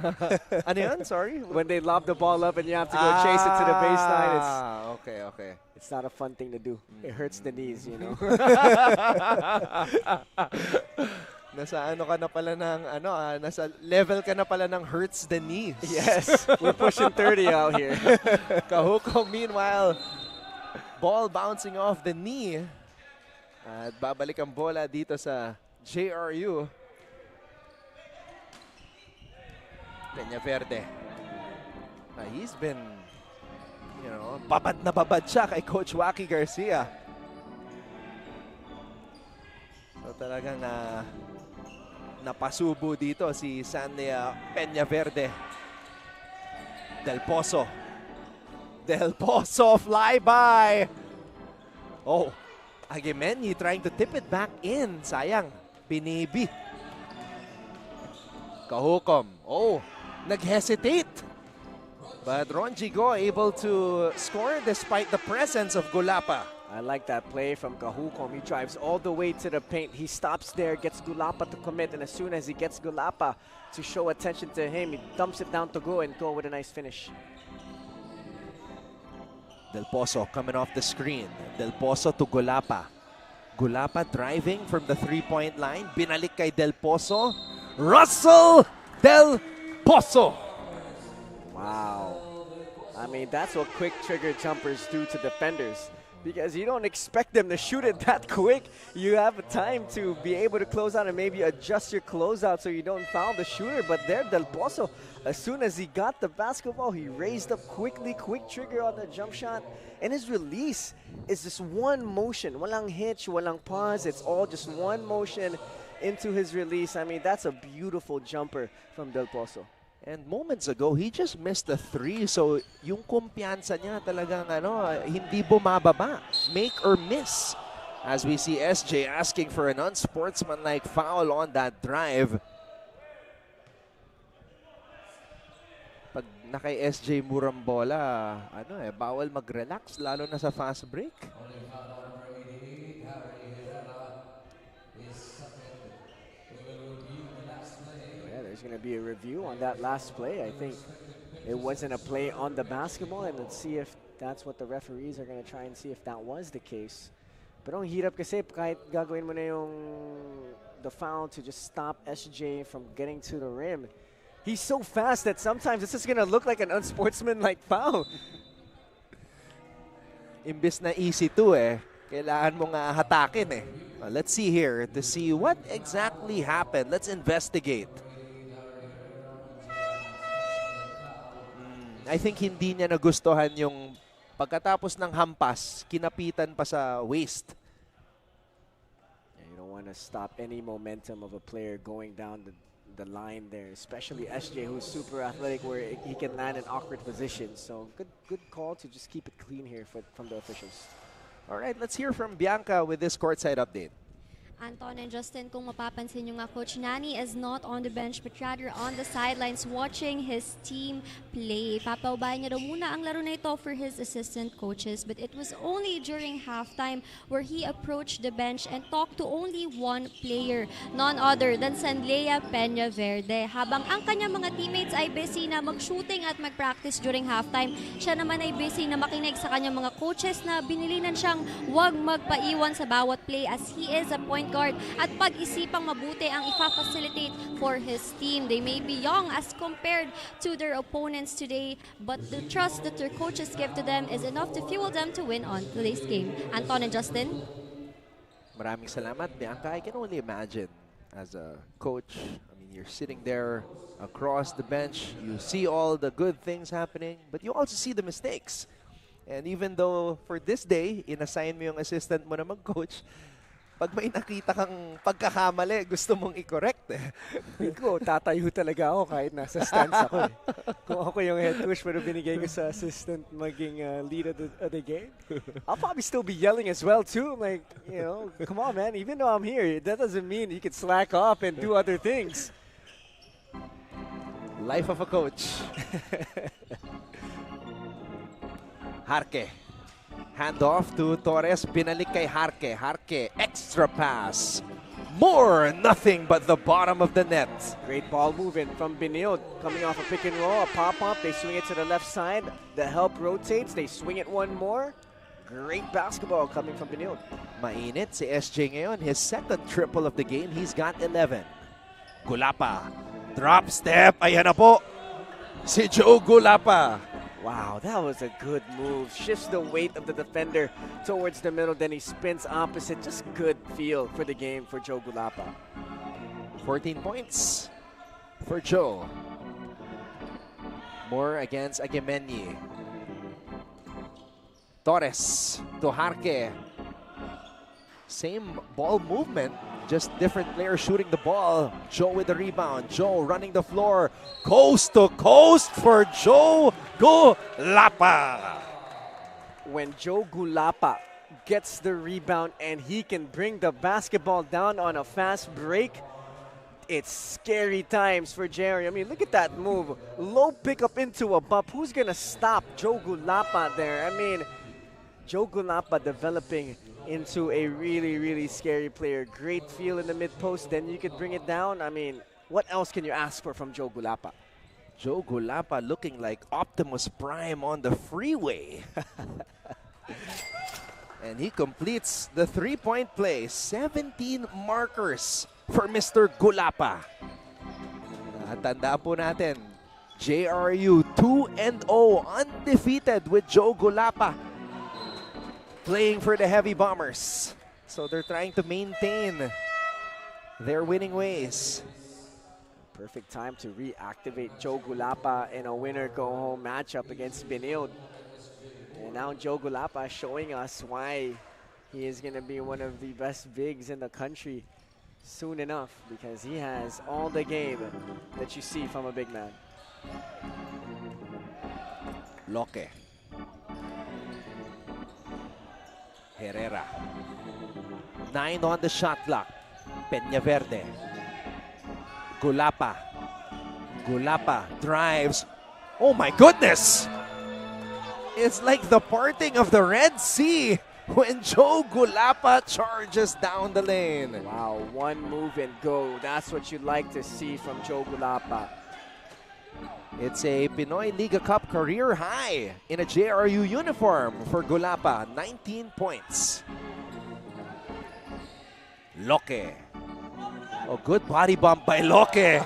Ano yun? Sorry? When they lob the ball up and you have to go chase it to the baseline, okay. it's not a fun thing to do. It hurts the knees, Nasa ano ka na pala ng nasa level ka na pala ng hurts the knees. Yes, we're pushing 30 out here. Kahuko, meanwhile, ball bouncing off the knee. At babalik ang bola dito sa JRU. Peñaverde. He's been, babad na babad siya kay Coach Waki Garcia. So talagang napasubo dito si Sandea Peñaverde. Del Pozo. Del Pozo flyby. Oh, Agemeni trying to tip it back in. Sayang. Binibi. Kahukom. Oh, nag-hesitate. But Ronjigo able to score despite the presence of Gulapa. I like that play from Kahukom. He drives all the way to the paint. He stops there, gets Gulapa to commit, and as soon as he gets Gulapa to show attention to him, he dumps it down to go and go with a nice finish. Del Pozo coming off the screen. Del Pozo to Gulapa. Gulapa driving from the three-point line. Binalik kay Del Pozo. Russell Del Pozo. Wow. I mean, that's what quick trigger jumpers do to defenders. because you don't expect them to shoot it that quick. You have time to be able to close out and maybe adjust your closeout so you don't foul the shooter. But there, Del Pozo, as soon as he got the basketball, he raised up quickly, quick trigger on the jump shot. And his release is just one motion. Walang hitch, walang pause. It's all just one motion into his release. I mean, that's a beautiful jumper from Del Pozo. And moments ago, he just missed a 3. So, yung kumpiyansa niya talagang hindi bumababa. Make or miss. As we see SJ asking for an unsportsmanlike foul on that drive. Pag naka SJ murang bola, bawal mag-relax, lalo na sa fast break. There's going to be a review on that last play. I think it wasn't a play on the basketball, and let's see if that's what the referees are going to try and see if that was the case. Pero ang hirap kasi kahit gagawin mo na yung the foul to just stop SJ from getting to the rim. He's so fast that sometimes this is going to look like an unsportsmanlike foul. Imbis na easy to kailangan mo nga hatakin let's see here to see what exactly happened. Let's investigate. I think hindi niya nagustuhan yung pagkatapos ng hampas, kinapitan pa sa waist. Yeah, you don't want to stop any momentum of a player going down the line there, especially SJ, who's super athletic, where he can land in awkward positions. So good call to just keep it clean here from the officials. All right, let's hear from Bianca with this courtside update. Anton and Justin, kung mapapansin nyo nga, Coach Nani is not on the bench but rather on the sidelines watching his team play. Papaubayan niya daw muna ang laro na ito for his assistant coaches, but it was only during halftime where he approached the bench and talked to only one player, none other than Sanlea Peña Verde. Habang ang kanyang mga teammates ay busy na mag-shooting at mag-practice during halftime, siya naman ay busy na makinig sa kanyang mga coaches na binilinan siyang huwag magpaiwan sa bawat play as he is a point guard at pag-isipang mabuti ang ifa-facilitate for his team. They may be young as compared to their opponents today, but the trust that their coaches give to them is enough to fuel them to win on today's game. Anton and Justin? Maraming salamat, Bianca. I can only imagine as a coach, I mean, you're sitting there across the bench, you see all the good things happening, but you also see the mistakes. And even though for this day, inassign mo yung assistant mo na mag-coach, pag may nakita kang pagkakamali, gusto mong i-correct Ko, tatayo talaga ako kahit nasa stance ako Kung ako yung head coach pero binigay ko sa assistant maging lead of the game, I'll probably still be yelling as well too. Like, you know, come on man, even though I'm here, that doesn't mean you can slack off and do other things. Life of a coach. Harke. Hand off to Torres. Binalik kay Harke. Harke, extra pass. More, nothing but the bottom of the net. Great ball movement from Benilde. Coming off a pick and roll, a pop-up. They swing it to the left side. The help rotates. They swing it one more. Great basketball coming from Benilde. Mainit si SJ ngayon. His second triple of the game. He's got 11. Gulapa. Drop step. Ayan na po. Si Joe Gulapa. Wow, that was a good move. Shifts the weight of the defender towards the middle, then he spins opposite. Just good feel for the game for Joe Gulapa. 14 points for Joe. More against Agemeni. Torres to Harke. Same ball movement, just different players shooting the ball. Joe with the rebound. Joe running the floor. Coast to coast for Joe Gulapa. When Joe Gulapa gets the rebound and he can bring the basketball down on a fast break, it's scary times for Jerry. I mean, look at that move. Low pickup into a bump. Who's going to stop Joe Gulapa there? I mean, Joe Gulapa developing into a really, really scary player. Great feel in the mid-post, then you could bring it down. I mean, what else can you ask for from Joe Gulapa? Joe Gulapa looking like Optimus Prime on the freeway. And he completes the three-point play. 17 markers for Mr. Gulapa. Tandaan po natin, JRU 2-0, undefeated with Joe Gulapa. playing for the Heavy Bombers. So they're trying to maintain their winning ways. Perfect time to reactivate Joe Gulapa in a winner-go-home matchup against Benilde. And now Joe Gulapa showing us why he is going to be one of the best bigs in the country soon enough, because he has all the game that you see from a big man. Loque. Herrera. 9 on the shot clock. Peñaverde. Gulapa. Gulapa drives. Oh my goodness! It's like the parting of the Red Sea when Joe Gulapa charges down the lane. Wow, one move and go. That's what you'd like to see from Joe Gulapa. It's a Pinoyliga Cup career high in a JRU uniform for Gulapa. 19 points. Loque. Oh, good body bump by Loque.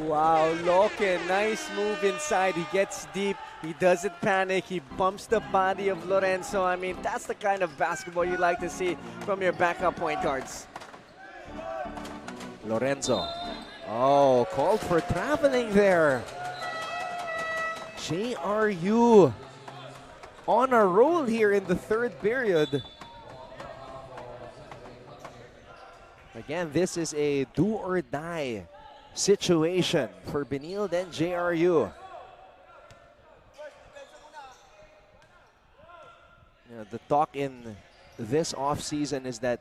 Wow, Loque, nice move inside. He gets deep. He doesn't panic. He bumps the body of Lorenzo. I mean, that's the kind of basketball you like to see from your backup point guards. Lorenzo. Oh, called for traveling there. JRU on a roll here in the third period. Again, this is a do or die situation for Benilde and JRU. The talk in this offseason is that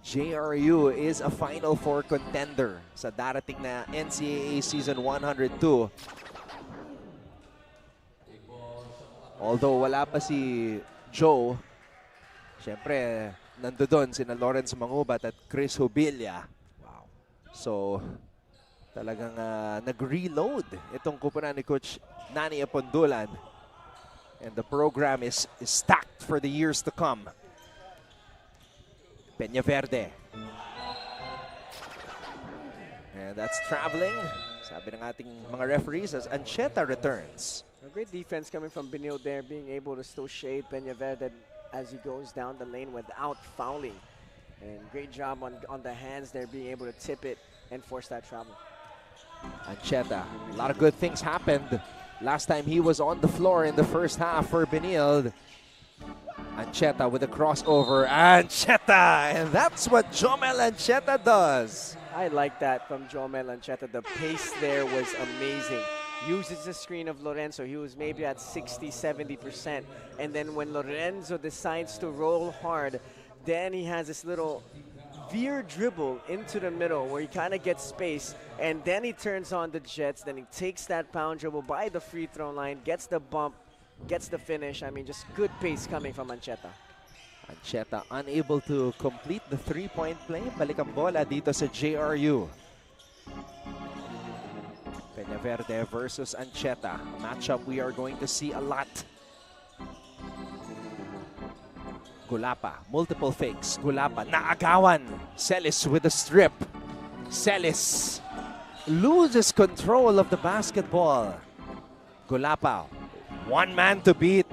JRU is a Final Four contender sa darating na NCAA Season 102. Although wala pa si Joe, syempre nandoon sina Lawrence Mangubat at Chris Hubilla. Wow. So talagang nag-reload itong kupunan ni Coach Nani Apondulan. And the program is stacked for the years to come. Peñaverde. And that's traveling. Sabi ng ating mga referees as Ancheta returns. A great defense coming from Benilde there, being able to still shade Peñaverde as he goes down the lane without fouling. And great job on the hands there, being able to tip it and force that travel. Ancheta. A lot of good things happened last time he was on the floor in the first half for Benilde. Ancheta with a crossover. Ancheta! And that's what Jomel Ancheta does. I like that from Jomel Ancheta. The pace there was amazing. Uses the screen of Lorenzo. He was maybe at 60-70%. And then when Lorenzo decides to roll hard, then he has this little veer dribble into the middle where he kind of gets space, and then he turns on the jets. Then he takes that pound dribble by the free throw line, gets the bump, gets the finish. I mean, just good pace coming from Ancheta. Ancheta unable to complete the three-point play. Balik ang bola dito sa JRU. Peñaverde versus Ancheta. A matchup we are going to see a lot. Gulapa, multiple fakes. Gulapa, naagawan. Celis with a strip. Celis loses control of the basketball. Gulapa, one man to beat.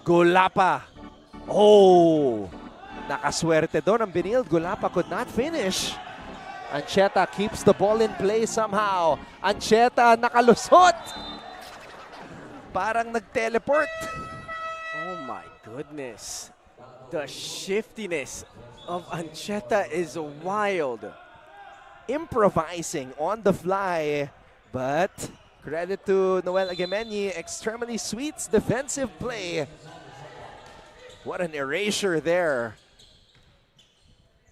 Gulapa. Oh, nakaswerte doon ang Benilde. Gulapa could not finish. Ancheta keeps the ball in play somehow. Ancheta nakalusot. Parang nag-teleport. Oh my goodness. The shiftiness of Ancheta is wild. Improvising on the fly, but credit to Noel Agameni, extremely sweet defensive play. What an erasure there.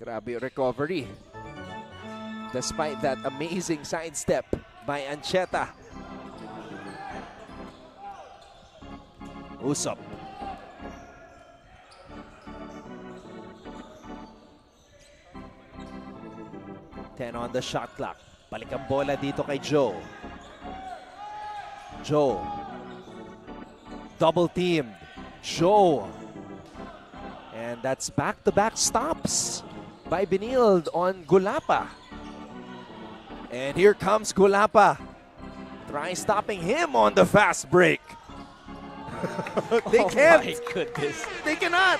Grabe recovery. Despite that amazing sidestep by Ancheta. Usop. Ten on the shot clock. Balik ang bola dito kay Joe. Joe. Double teamed. Joe. And that's back-to-back stops by Benilde on Gulapa. And here comes Gulapa. Try stopping him on the fast break. They can't. Oh my goodness. They cannot.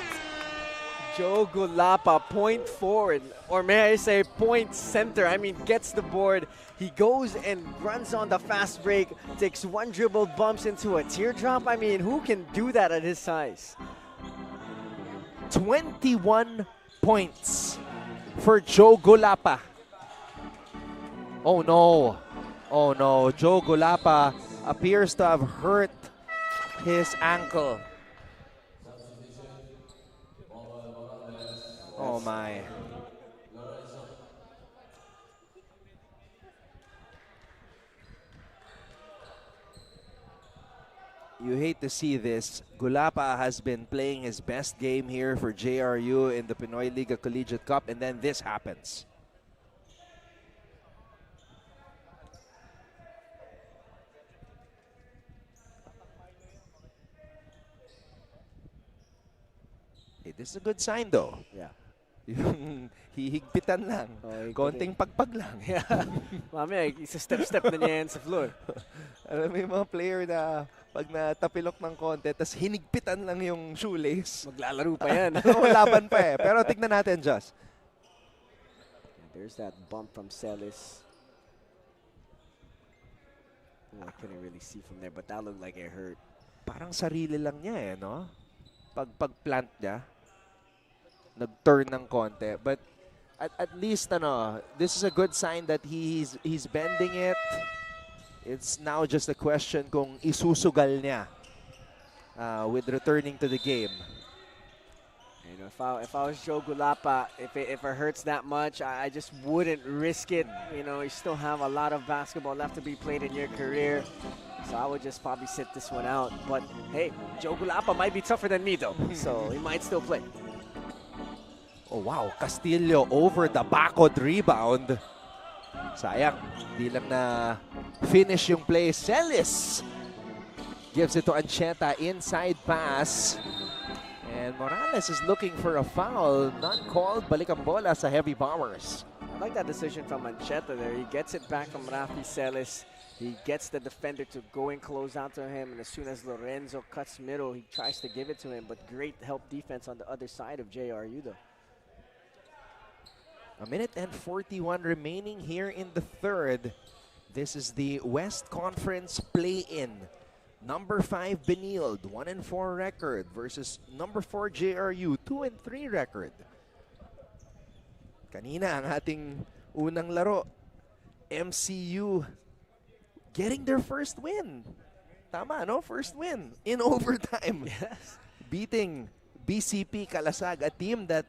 Joe Gulapa, point forward, or may I say point center. I mean, gets the board. He goes and runs on the fast break, takes one dribble, bumps into a teardrop. I mean, who can do that at his size? 21 points for Joe Gulapa. Oh no. Oh no. Joe Gulapa appears to have hurt his ankle. Oh my. You hate to see this. Gulapa has been playing his best game here for JRU in the Pinoyliga Collegiate Cup, and then this happens. Hey, this is a good sign though. Yeah. Yung hihigpitan lang. Oh, Konting pagpag lang. Yeah. Mamaya, isa step-step na niya yan sa floor. Alam mo yung mga player na pag natapilok ng konti, tas hinigpitan lang yung shoelace. Maglalaro pa yan. Laban pa eh. Pero tignan natin, Josh. There's that bump from Celis. Oh, I couldn't really see from there, but that looked like it hurt. Parang sarili lang niya eh, no? Pag-plant niya, nag-turn ng konti. But at least, this is a good sign that he's bending it. It's now just a question kung isusugal niya with returning to the game. You know, if I was Joe Gulapa, if it hurts that much, I just wouldn't risk it. You know, you still have a lot of basketball left to be played in your career. So I would just probably sit this one out. But hey, Joe Gulapa might be tougher than me though. So he might still play. Oh wow, Castillo over the backward rebound. Sayang, di lang na finish yung play. Celis gives it to Ancheta, inside pass. And Morales is looking for a foul. Not called. Balik ang bola sa Heavy Bombers. I like that decision from Ancheta there. He gets it back from Rafi Celis. He gets the defender to go and close out to him. And as soon as Lorenzo cuts middle, he tries to give it to him. But great help defense on the other side of JRU though. A minute and 41 remaining here in the third. This is the West Conference play-in. Number 5 Benilde, 1-4 record versus number 4 JRU, 2-3 record. Kanina ang ating unang laro, MCU getting their first win. Tama, no? First win in overtime. Yes. Beating BCP Kalasag, a team that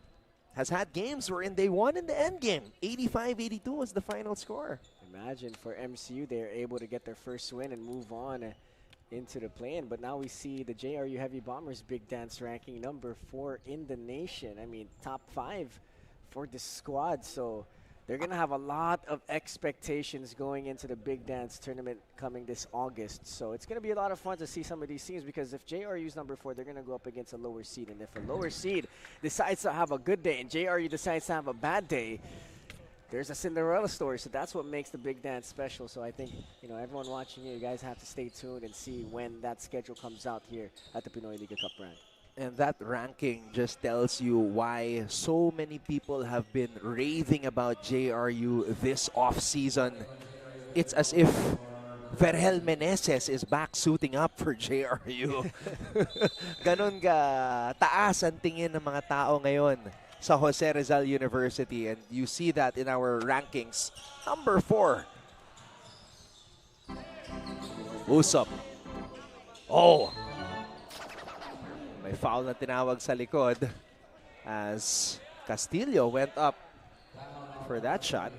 has had games wherein they won in the end game. 85-82 was the final score. Imagine for MCU, they're able to get their first win and move on into the play-in. But now we see the JRU Heavy Bombers Big Dance ranking number 4 in the nation. I mean, top 5 for the squad. So they're going to have a lot of expectations going into the Big Dance tournament coming this August. So it's going to be a lot of fun to see some of these teams, because if JRU's number 4, they're going to go up against a lower seed. And if a lower seed decides to have a good day and JRU decides to have a bad day, there's a Cinderella story. So that's what makes the Big Dance special. So I think, you know, everyone watching here, you guys have to stay tuned and see when that schedule comes out here at the Pinoyliga Cup rank. And that ranking just tells you why so many people have been raving about JRU this off-season. It's as if Verhel Meneses is back suiting up for JRU. Ganon ka taas ang tingin ng mga tao ngayon sa Jose Rizal University, and you see that in our rankings. Number 4. Usop. Oh! May foul na tinawag sa likod as Castillo went up for that shot.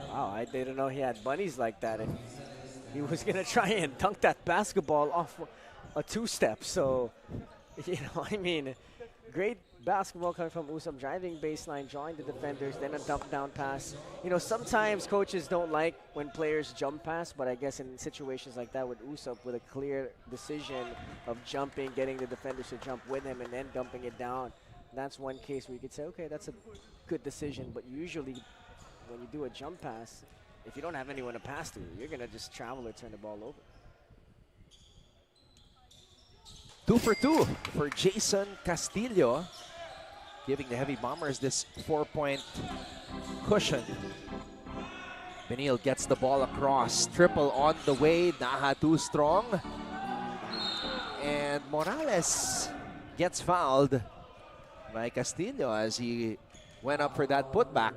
Wow, I didn't know he had bunnies like that. And he was going to try and dunk that basketball off a two-step. So, you know, I mean, great basketball coming from Usop, driving baseline, drawing the defenders, then a dump down pass. You know, sometimes coaches don't like when players jump pass, but I guess in situations like that with Usop, with a clear decision of jumping, getting the defenders to jump with him, and then dumping it down, that's one case where you could say, okay, that's a good decision. But usually when you do a jump pass, if you don't have anyone to pass to, you're going to just travel or turn the ball over. 2 for 2 for Jason Castillo, giving the Heavy Bombers this 4-point cushion. Benilde gets the ball across. Triple on the way. Daha too strong. And Morales gets fouled by Castillo as he went up for that putback.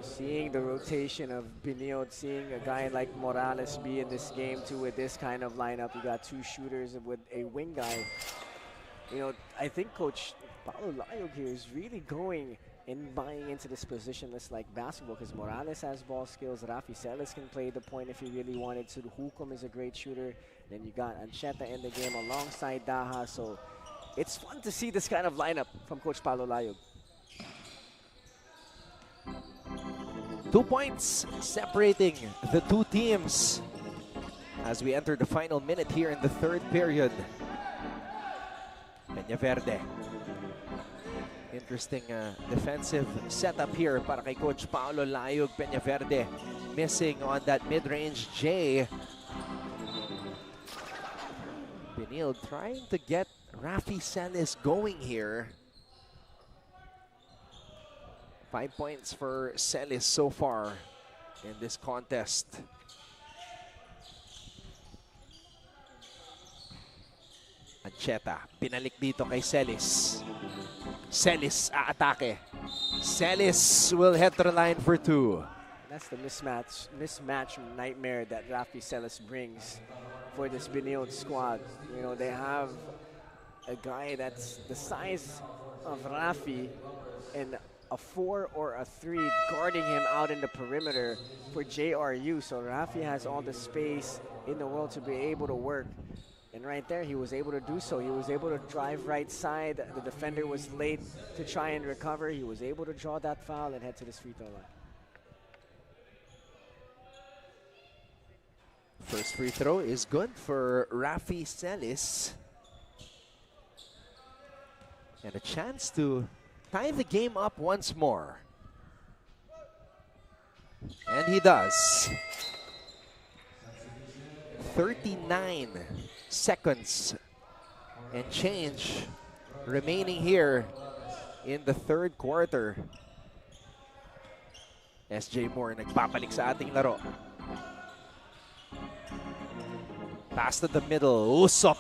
Seeing the rotation of Benilde, seeing a guy like Morales be in this game too with this kind of lineup. You got two shooters with a wing guy. You know, I think Coach Paulo Layog here is really going and buying into this positionless like basketball because Morales has ball skills. Rafi Celis can play the point if he really wanted to. Hukom is a great shooter. Then you got Ancheta in the game alongside Daha. So it's fun to see this kind of lineup from Coach Paulo Layog. 2 points separating the two teams as we enter the final minute here in the third period. Peñaverde. Interesting defensive setup here para kay Coach Paulo Layog. Peñaverde missing on that mid-range J. Benilde trying to get Rafi Celis going here. 5 points for Celis so far in this contest. Ancheta, pinalik dito kay Celis. Celis aatake. Celis will head to the line for 2. That's the mismatch nightmare that Rafi Celis brings for this Benilde squad. You know, they have a guy that's the size of Rafi and a 4 or a 3 guarding him out in the perimeter for JRU. So Rafi has all the space in the world to be able to work. And right there, he was able to do so. He was able to drive right side. The defender was late to try and recover. He was able to draw that foul and head to this free throw line. First free throw is good for Rafi Celis. And a chance to tie the game up once more. And he does. 39 seconds and change remaining here in the third quarter. SJ Moore nagbabalik sa ating laro. Pass to the middle. Usop.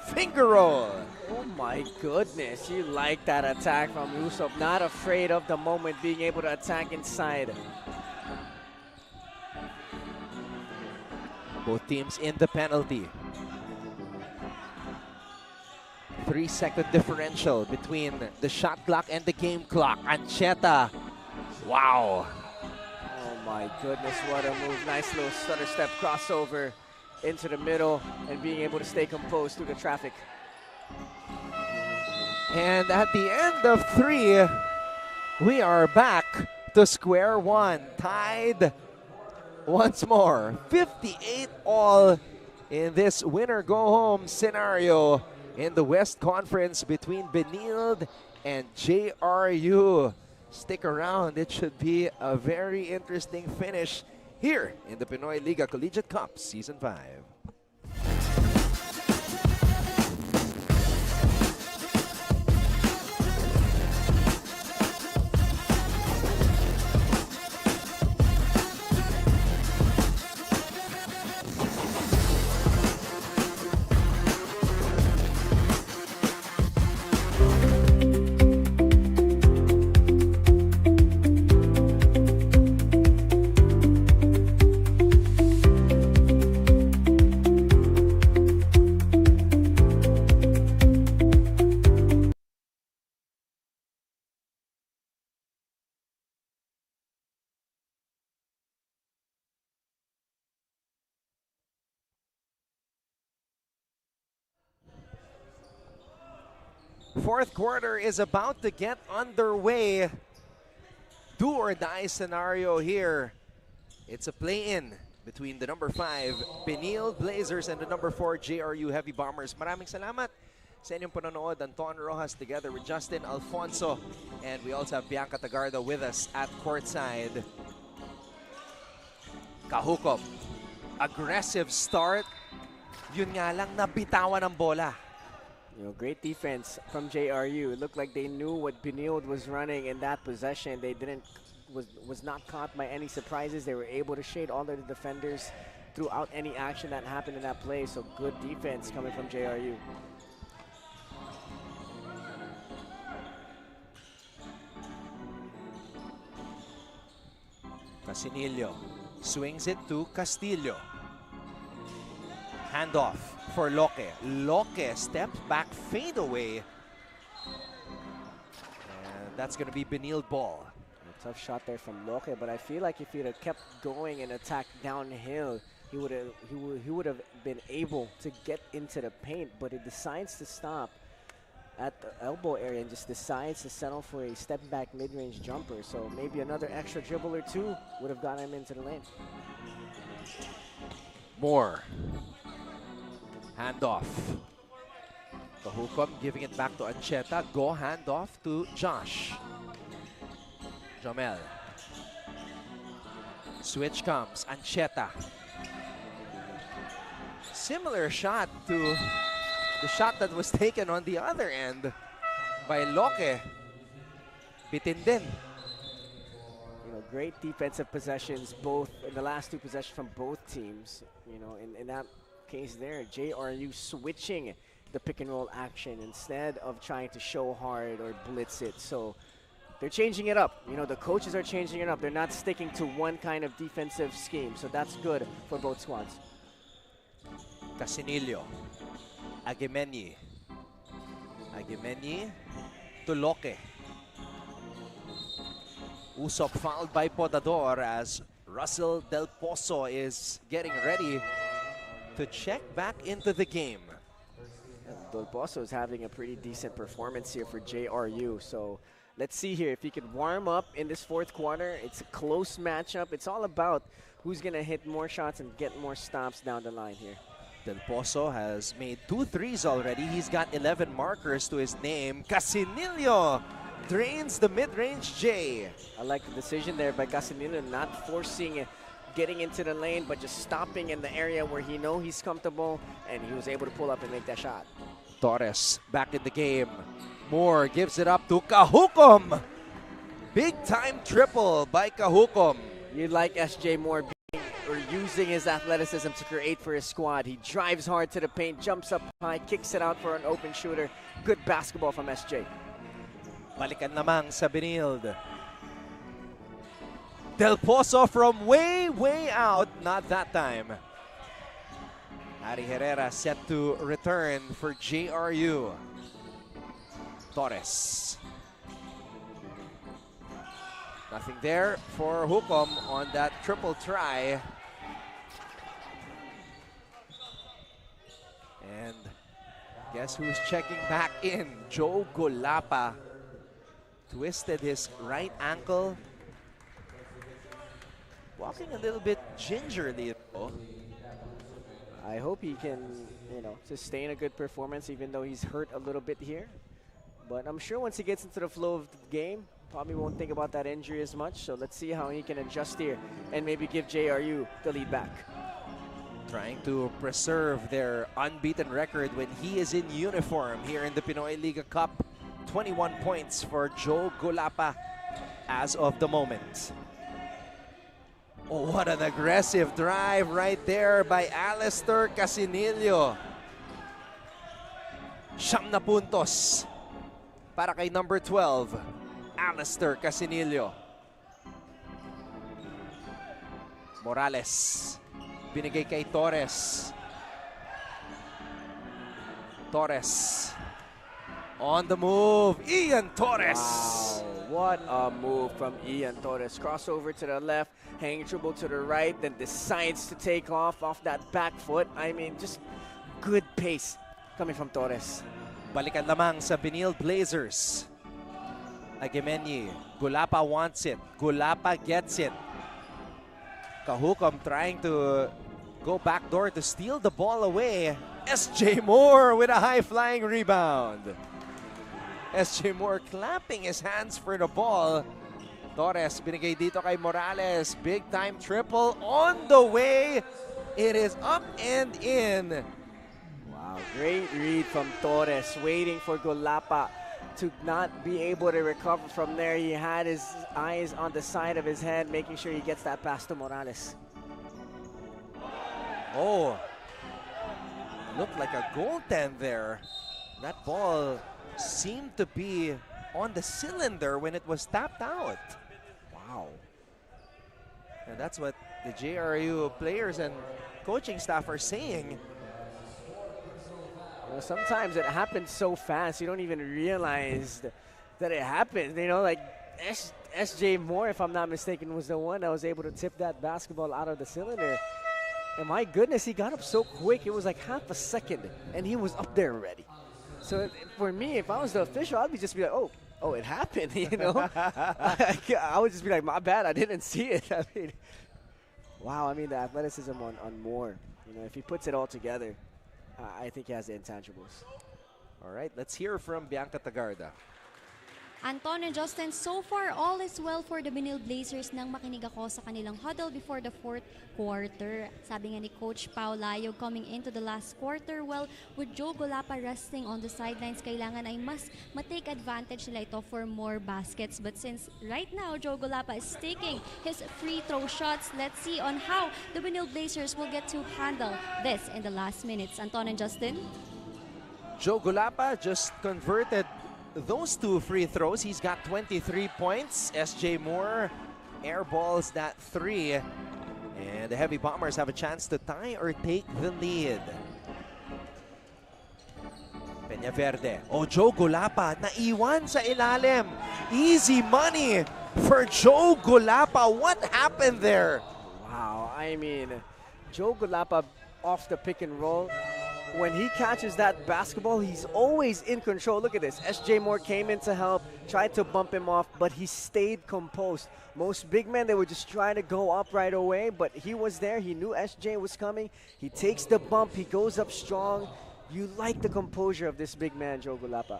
Finger roll. Oh my goodness, you like that attack from Usop. Not afraid of the moment, being able to attack inside. Both teams in the penalty. 3-second differential between the shot clock and the game clock. Ancheta. Wow. Oh my goodness, what a move. Nice little stutter step crossover into the middle and being able to stay composed through the traffic. And at the end of 3, we are back to square one. Tied once more. 58 all in this winner-go-home scenario in the West Conference between Benilde and JRU. Stick around. It should be a very interesting finish here in the Pinoyliga Collegiate Cup Season 5. Fourth quarter is about to get underway. Do or die scenario here. It's a play-in between the number 5 Benilde Blazers and the number 4 JRU Heavy Bombers. Maraming salamat sa inyong panonood. Anton Rojas together with Justin Alfonso. And we also have Bianca Tagardo with us at courtside. Kahukom aggressive start. Yun nga lang, nabitawan ang bola. Great defense from JRU. It looked like they knew what Benilde was running in that possession. They was not caught by any surprises. They were able to shade all their defenders throughout any action that happened in that play. So good defense coming from JRU. Casinillo swings it to Castillo. Handoff for Loque. Loque steps back, fade away. And that's going to be Benilde ball. A tough shot there from Loque, but I feel like if he'd have kept going and attacked downhill, he would have been able to get into the paint, but he decides to stop at the elbow area and just decides to settle for a step back mid-range jumper. So maybe another extra dribble or two would have gotten him into the lane. Moore. Handoff. Cahucom giving it back to Ancheta. Go handoff to Josh. Jomel. Switch comes. Ancheta. Similar shot to the shot that was taken on the other end by Loque. Bitin din. Great defensive possessions, both in the last two possessions from both teams. In that case there, JRU switching the pick and roll action instead of trying to show hard or blitz it. So they're changing it up. The coaches are changing it up. They're not sticking to one kind of defensive scheme. So that's good for both squads. Casinillo. Aguimeñi. Aguimeñi to Loque. Usop fouled by Podador as Russell Del Pozo is getting ready to check back into the game. Del Pozo is having a pretty decent performance here for JRU. So let's see here if he can warm up in this fourth quarter. It's a close matchup. It's all about who's going to hit more shots and get more stops down the line here. Del Pozo has made 2 threes already. He's got 11 markers to his name. Casinillo drains the mid-range J. I like the decision there by Casinillo, not forcing getting into the lane, but just stopping in the area where he's comfortable, and he was able to pull up and make that shot. Torres back in the game. Moore gives it up to Cahucom. Big time triple by Cahucom. You like SJ Moore using his athleticism to create for his squad. He drives hard to the paint, jumps up high, kicks it out for an open shooter. Good basketball from SJ. Balikan namang sa Benilde. Del Pozo from way, way out. Not that time. Ari Herrera set to return for JRU. Torres. Nothing there for Hukom on that triple try. And guess who's checking back in? Joe Golapa. Twisted his right ankle. Walking a little bit gingerly though. I hope he can, sustain a good performance even though he's hurt a little bit here. But I'm sure once he gets into the flow of the game, probably won't think about that injury as much. So let's see how he can adjust here and maybe give JRU the lead back. Trying to preserve their unbeaten record when he is in uniform here in the Pinoyliga Cup. 21 points for Joe Golapa as of the moment. Oh, what an aggressive drive right there by Alistair Casinillo. 9 puntos para kay number 12, Alistair Casinillo. Morales, binigay kay Torres. Torres. On the move, Ian Torres. Wow, what a move from Ian Torres. Crossover to the left, hang dribble to the right, then decides to take off that back foot. I mean, just good pace coming from Torres. Balikan lamang sa Benilde Blazers. Aguimeñi, Golapa wants it. Golapa gets it. Cahucom trying to go backdoor to steal the ball away. SJ Moore with a high-flying rebound. SJ Moore clapping his hands for the ball. Torres binigay dito kay Morales. Big time triple on the way. It is up and in. Wow, great read from Torres, waiting for Golapa to not be able to recover from there. He had his eyes on the side of his head, making sure he gets that pass to Morales. Oh, looked like a goaltend there. That ball seemed to be on the cylinder when it was tapped out. Wow. And that's what the JRU players and coaching staff are saying. You know, sometimes it happens so fast, you don't even realize that it happened. You know, like SJ Moore, if I'm not mistaken, was the one that was able to tip that basketball out of the cylinder. And my goodness, he got up so quick. It was like half a second, and he was up there already. So for me, if I was the official, I'd just be like, oh, it happened, you know? I would just be like, my bad, I didn't see it. I mean, wow, I mean, the athleticism on Moore, you know, if he puts it all together, I think he has the intangibles. All right, let's hear from Bianca Tagarda. Anton and Justin, so far all is well for the Benilde Blazers nang makinig ako sa kanilang huddle before the fourth quarter. Sabi nga ni Coach Pao Layog coming into the last quarter, well, with Joe Golapa resting on the sidelines, kailangan ay mas matake advantage nila ito for more baskets. But since right now, Joe Golapa is taking his free throw shots, let's see on how the Benilde Blazers will get to handle this in the last minutes. Anton and Justin? Joe Golapa just converted those two free throws. He's got 23 points. SJ Moore airballs that 3. And the Heavy Bombers have a chance to tie or take the lead. Peñaverde. Oh, Joe Golapa naiwan sa ilalim. Easy money for Joe Golapa. What happened there? Wow, I mean, Joe Golapa off the pick and roll. When he catches that basketball, he's always in control. Look at this. SJ Moore came in to help, tried to bump him off, but he stayed composed. Most big men, they would just try to go up right away, but he was there. He knew SJ was coming. He takes the bump. He goes up strong. You like the composure of this big man, Joe Golapa.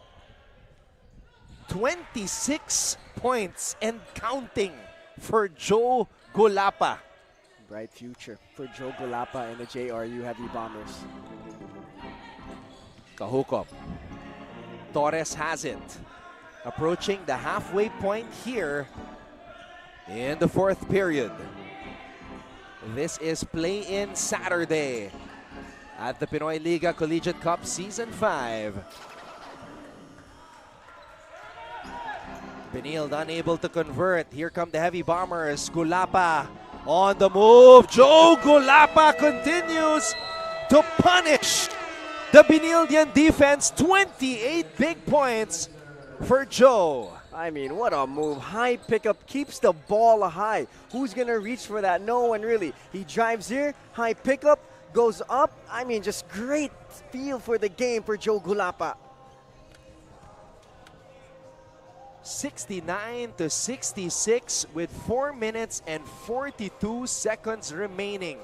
26 points and counting for Joe Golapa. Bright future for Joe Golapa and the JRU Heavy Bombers. Kahukop. Torres has it. Approaching the halfway point here in the fourth period. This is play-in Saturday at the Pinoyliga Collegiate Cup Season 5. Benilde unable to convert. Here come the Heavy Bombers. Golapa on the move. Joe Golapa continues to punish the Benildean defense. 28 big points for Joe. I mean, what a move. High pickup, keeps the ball high. Who's going to reach for that? No one really. He drives here, high pickup, goes up. I mean, just great feel for the game for Joe Golapa. 69-66 with 4 minutes and 42 seconds remaining.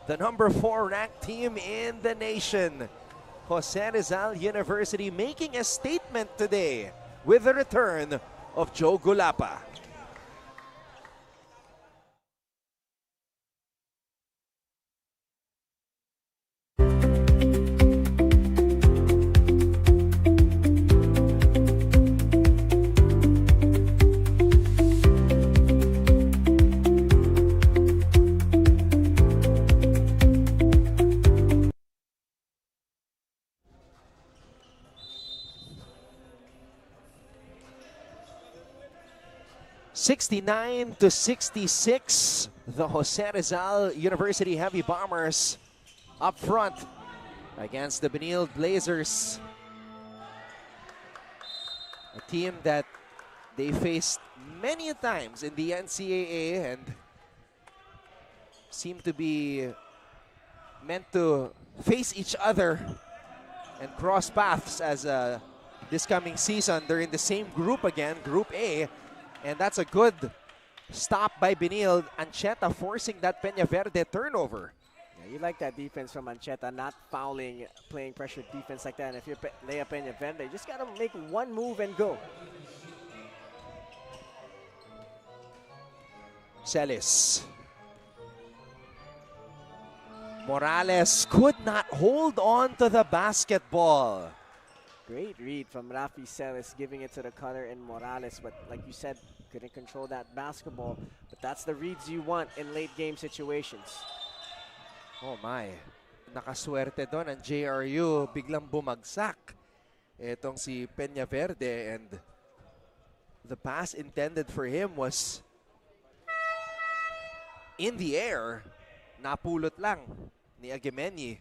The number 4 ranked team in the nation, Jose Rizal University, making a statement today with the return of Joe Golapa. (69-66), the Jose Rizal University Heavy Bombers up front against the Benilde Blazers. A team that they faced many times in the NCAA and seem to be meant to face each other and cross paths as this coming season. They're in the same group again, Group A. And that's a good stop by Benilde. Ancheta forcing that Peñaverde turnover. Yeah, you like that defense from Ancheta, not fouling, playing pressure defense like that. And if you're Lea Peñaverde, you just got to make one move and go. Celis. Morales could not hold on to the basketball. Great read from Rafi Celis, giving it to the cutter in Morales. But like you said, couldn't control that basketball. But that's the reads you want in late game situations. Oh my. Nakaswerte doon ang JRU. Biglang bumagsak. Etong si Peñaverde, and the pass intended for him was in the air. Napulot lang ni Aguimeñi.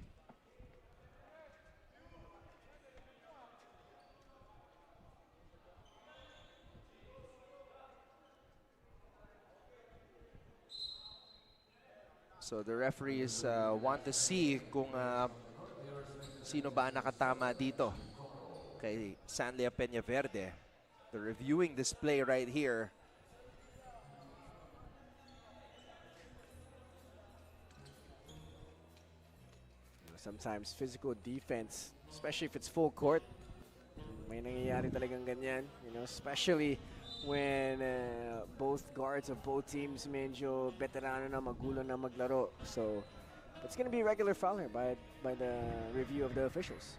So the referees want to see kung sino ba nakatama dito kay Sanlia Peñaverde. They're reviewing this play right here. Sometimes physical defense, especially if it's full court, may nangyayari talagang ganyan, you know, especially when both guards of both teams medyo veterano na, magulo na maglaro. So it's going to be a regular foul here by the review of the officials.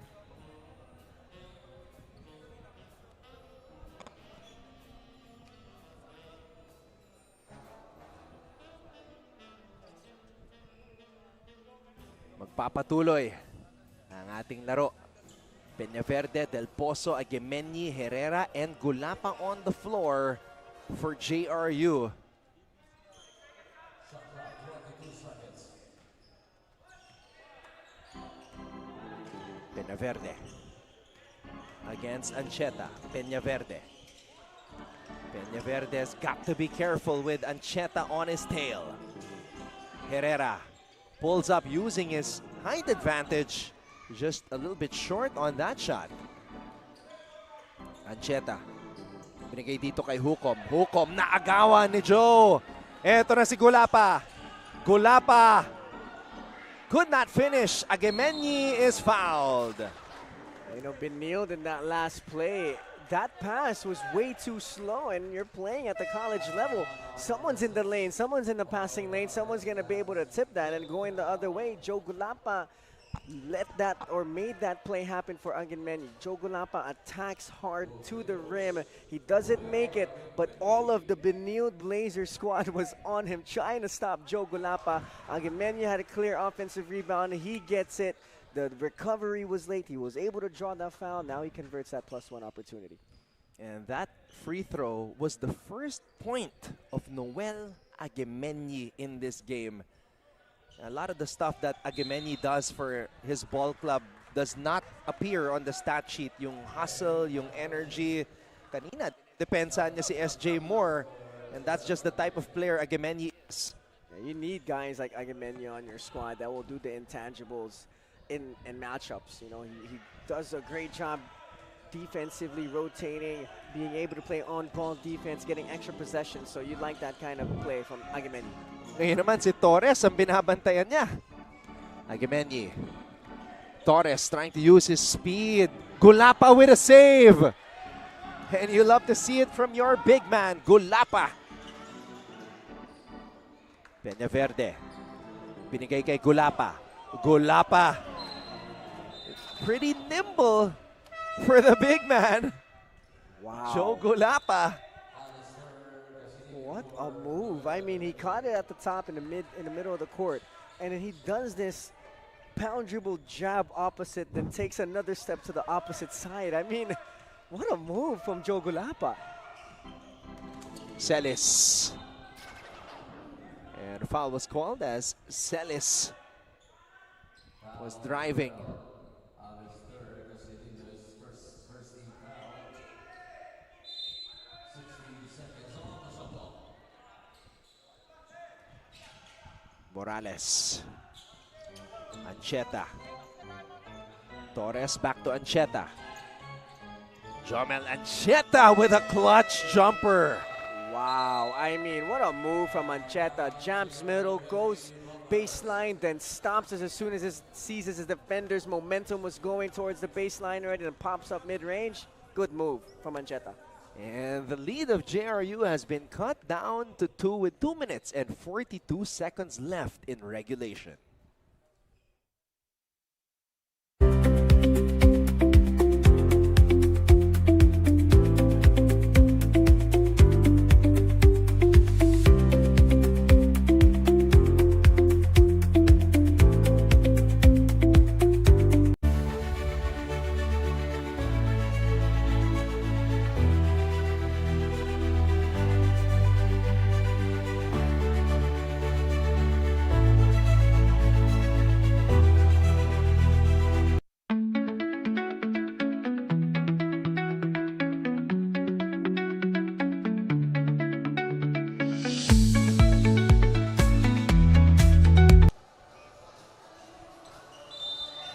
Magpapatuloy ang ating laro. Peñaverde, Del Pozo, Aguimeñi, Herrera, and Gulapa on the floor for JRU. Peñaverde against Ancheta. Peñaverde. Peñaverde's got to be careful with Ancheta on his tail. Herrera pulls up using his height advantage. Just a little bit short on that shot. Ancheta. Binigay dito kay Hukom. Hukom, naagawan ni Joe. Eto na si Gulapa. Gulapa could not finish. Aguimeñi is fouled. You know, Benilde in that last play, that pass was way too slow, and you're playing at the college level. Someone's in the lane, someone's in the passing lane, someone's going to be able to tip that and going the other way. Joe Gulapa let that or made that play happen for Aguimeñi. Joe Gulapa attacks hard to the rim. He doesn't make it, but all of the Benilde Blazer squad was on him trying to stop Joe Gulapa. Aguimeñi had a clear offensive rebound. He gets it. The recovery was late. He was able to draw that foul. Now he converts that +1 opportunity. And that free throw was the first point of Noel Aguimeñi in this game. A lot of the stuff that Aguimeñi does for his ball club does not appear on the stat sheet. Yung hustle, yung energy. Kanina, depensahan niya si SJ Moore. And that's just the type of player Aguimeñi is. Yeah, you need guys like Aguimeñi on your squad that will do the intangibles in matchups. You know, he does a great job defensively rotating, being able to play on-ball defense, getting extra possessions. So you like that kind of play from Aguimeñi. Ngayon naman si Torres ang binabantayan niya. Aguimeñi. Torres trying to use his speed. Gulapa with a save. And you love to see it from your big man, Gulapa. Peñaverde. Binigay kay Gulapa. Gulapa. Pretty nimble for the big man. Wow. Joe Gulapa. What a move. I mean, he caught it at the top in the middle of the court, and then he does this pound dribble jab opposite, then takes another step to the opposite side. I mean, what a move from Joe Gulapa. Celis. And a foul was called as Celis was driving. Morales. Ancheta. Torres back to Ancheta. Jomel Ancheta with a clutch jumper. Wow, I mean, what a move from Ancheta. Jumps middle, goes baseline, then stops as soon as he sees his defender's momentum was going towards the baseline already, and pops up mid-range. Good move from Ancheta. And the lead of JRU has been cut down to 2 with 2 minutes and 42 seconds left in regulation.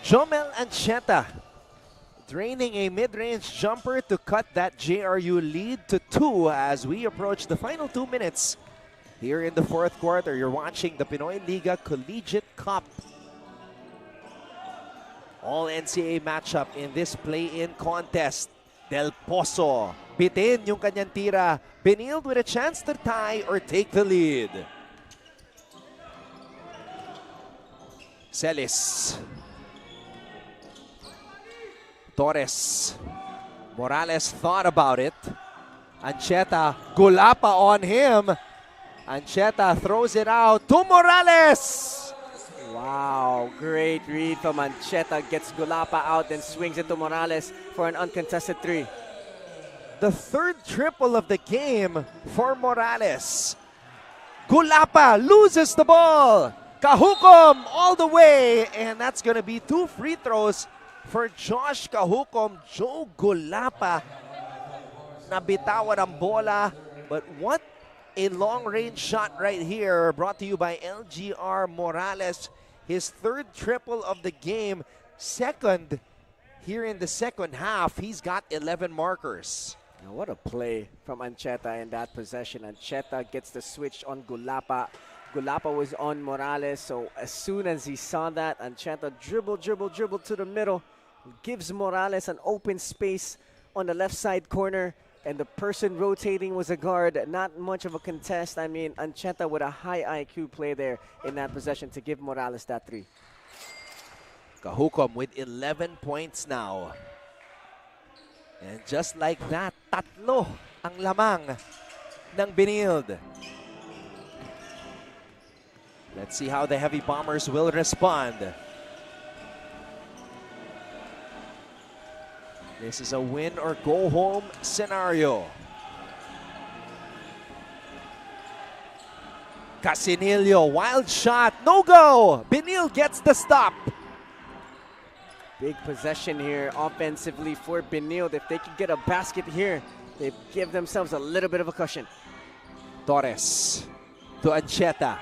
Jomel Ancheta draining a mid-range jumper to cut that JRU lead to 2 as we approach the final 2 minutes here in the fourth quarter. You're watching the Pinoyliga Collegiate Cup. All NCAA matchup in this play-in contest. Del Pozo bitin yung kanyang tira. Benilde with a chance to tie or take the lead. Celis. Torres. Morales thought about it. Ancheta, Gulapa on him. Ancheta throws it out to Morales. Wow, great read from Ancheta. Gets Gulapa out and swings it to Morales for an uncontested 3. The third triple of the game for Morales. Gulapa loses the ball. Kahukom all the way. And that's going to be 2 free throws for Josh Kahukom. Joe Gulapa nabitawan ang bola. But what a long-range shot right here, brought to you by LGR Morales. His third triple of the game. Second here in the second half. He's got 11 markers. Now, what a play from Ancheta in that possession. Ancheta gets the switch on Gulapa. Gulapa was on Morales, so as soon as he saw that, Ancheta dribble to the middle. Gives Morales an open space on the left side corner. And the person rotating was a guard. Not much of a contest. I mean, Ancheta with a high IQ play there in that possession to give Morales that 3. Kahukom with 11 points now. And just like that, tatlo ang lamang ng Benilde. Let's see how the Heavy Bombers will respond. This is a win or go home scenario. Casinillo, wild shot, no go. Benilde gets the stop. Big possession here offensively for Benilde. If they could get a basket here, they give themselves a little bit of a cushion. Torres to Ancheta.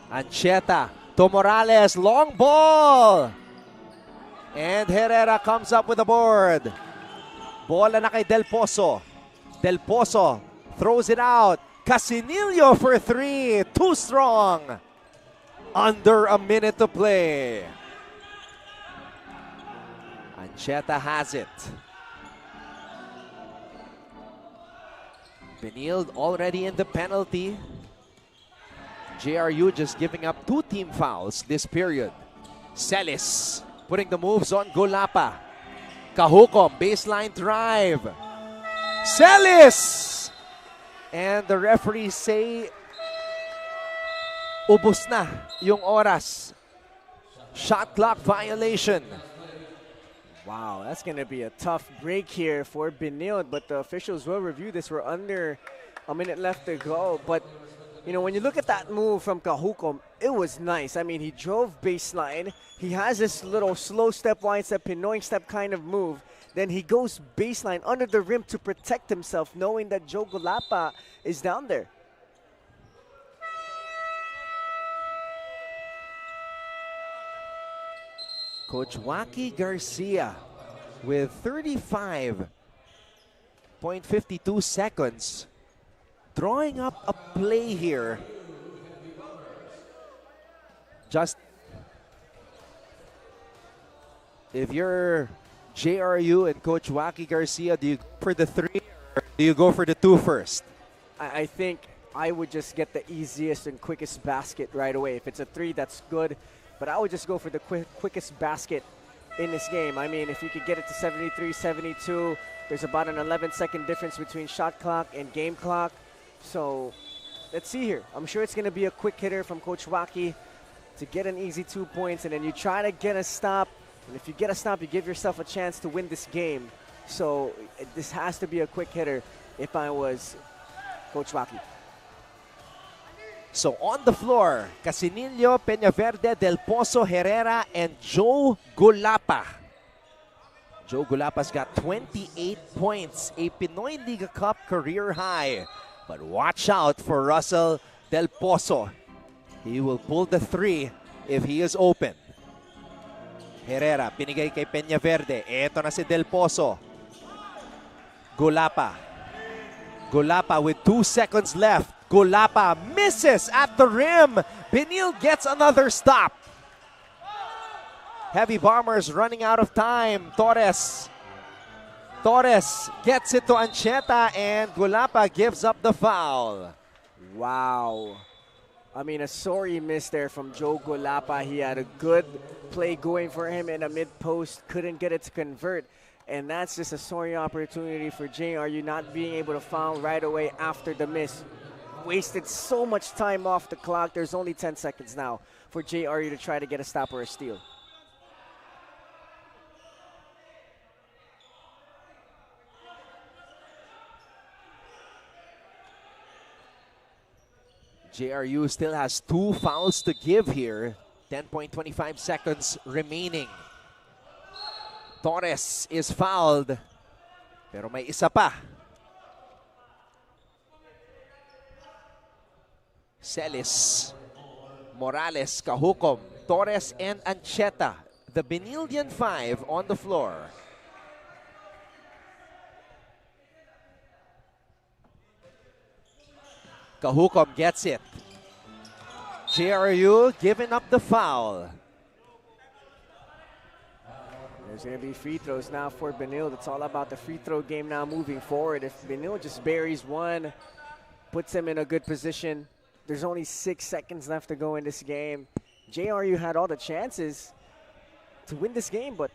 Ancheta to Morales, long ball. And Herrera comes up with a board. Bola na kay Del Pozo. Del Pozo throws it out. Casinillo for 3. Too strong. Under a minute to play. Ancheta has it. Benilde already in the penalty. JRU just giving up 2 team fouls this period. Celis putting the moves on Gulapa. Kahukom, baseline drive. Celis! And the referees say, ubos na yung oras. Shot clock violation. Wow, that's going to be a tough break here for Benilde, but the officials will review this. We're under a minute left to go. But, you know, when you look at that move from Kahukom, it was nice. I mean, he drove baseline. He has this little slow step, wide step, Pinoy step kind of move. Then he goes baseline under the rim to protect himself, knowing that Joe Gulapa is down there. Coach Waki Garcia with 35.52 seconds, drawing up a play here. Just if you're JRU and Coach Waki Garcia, do you go for the 3 or do you go for the 2 first? I think I would just get the easiest and quickest basket right away. If it's a 3, that's good. But I would just go for the quickest basket in this game. I mean, if you could get it to 73, 72, there's about an 11-second difference between shot clock and game clock. So let's see here. I'm sure it's going to be a quick hitter from Coach Waki to get an easy 2 points, and then you try to get a stop. And if you get a stop, you give yourself a chance to win this game. So this has to be a quick hitter if I was Coach Waki. So on the floor, Casinillo, Peñaverde, Del Pozo, Herrera, and Joe Gulapa. Joe Gulapa's got 28 points, a Pinoyliga Cup career high. But watch out for Russell Del Pozo. He will pull the 3 if he is open. Herrera, binigay kay Peñaverde. Eto na si Del Pozo. Gulapa. Gulapa with 2 seconds left. Gulapa misses at the rim. Benilde gets another stop. Heavy Bombers running out of time. Torres. Torres gets it to Ancheta and Gulapa gives up the foul. Wow. I mean, a sorry miss there from Joe Gulapa. He had a good play going for him in a mid-post. Couldn't get it to convert. And that's just a sorry opportunity for JRU not being able to foul right away after the miss. Wasted so much time off the clock. There's only 10 seconds now for JRU to try to get a stop or a steal. JRU still has 2 fouls to give here. 10.25 seconds remaining. Torres is fouled. Pero may isa pa. Celis, Morales, Kahukom, Torres, and Ancheta. The Benildian 5 on the floor. Kahukom gets it. JRU giving up the foul. There's going to be free throws now for Benilde. It's all about the free throw game now moving forward. If Benilde just buries one, puts him in a good position, there's only 6 seconds left to go in this game. JRU had all the chances to win this game, but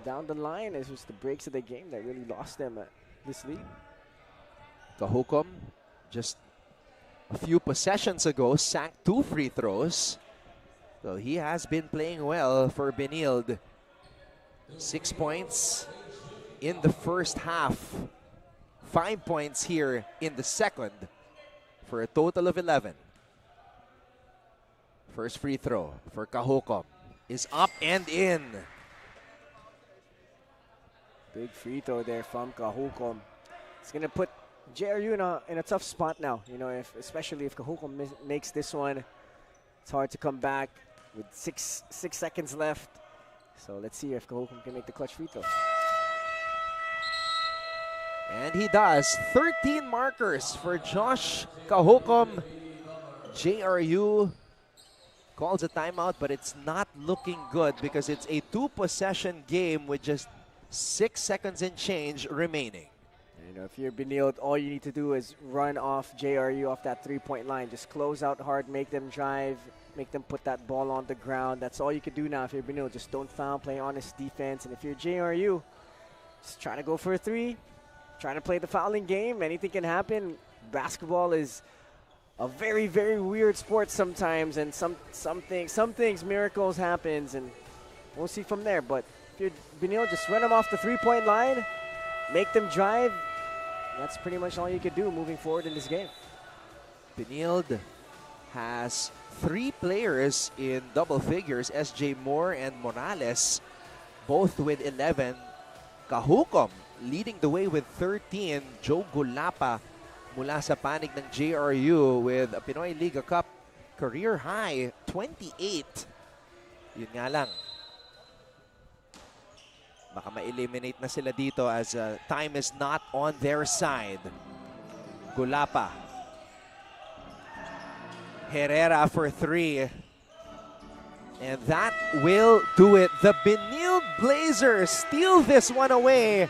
down the line, it was the breaks of the game that really lost them this lead. Kahukom just a few possessions ago sank 2 free throws. So he has been playing well for Benilde. 6 points in the first half. 5 points here in the second for a total of 11. First free throw for Kahukom is up and in. Big free throw there from Kahukom. It's going to put JRU in a tough spot now. You know, especially if Kahukom makes this one, it's hard to come back with six seconds left. So let's see if Kahukom can make the clutch free throw. And he does. 13 markers for Josh Kahukom. JRU calls a timeout, but it's not looking good because it's a 2-possession game with just 6 seconds and change remaining. You know, if you're Benilde, all you need to do is run off JRU off that 3-point line. Just close out hard, make them drive, make them put that ball on the ground. That's all you can do now if you're Benilde. Just don't foul, play honest defense. And if you're JRU, just try to go for a 3. Trying to play the fouling game. Anything can happen. Basketball is a very, very weird sport sometimes, and some things, miracles happens, and we'll see from there. But if you're Benilde, just run them off the 3-point line, make them drive. That's pretty much all you can do moving forward in this game. Benilde has 3 players in double figures, SJ Moore and Morales, both with 11. Kahukom leading the way with 13. Joe Gulapa mula sa panig ng JRU with a Pinoyliga Cup career high 28. Yun nga lang, baka ma-eliminate na sila dito as time is not on their side. Gulapa. Herrera for 3. And that will do it. The Benilde Blazers steal this one away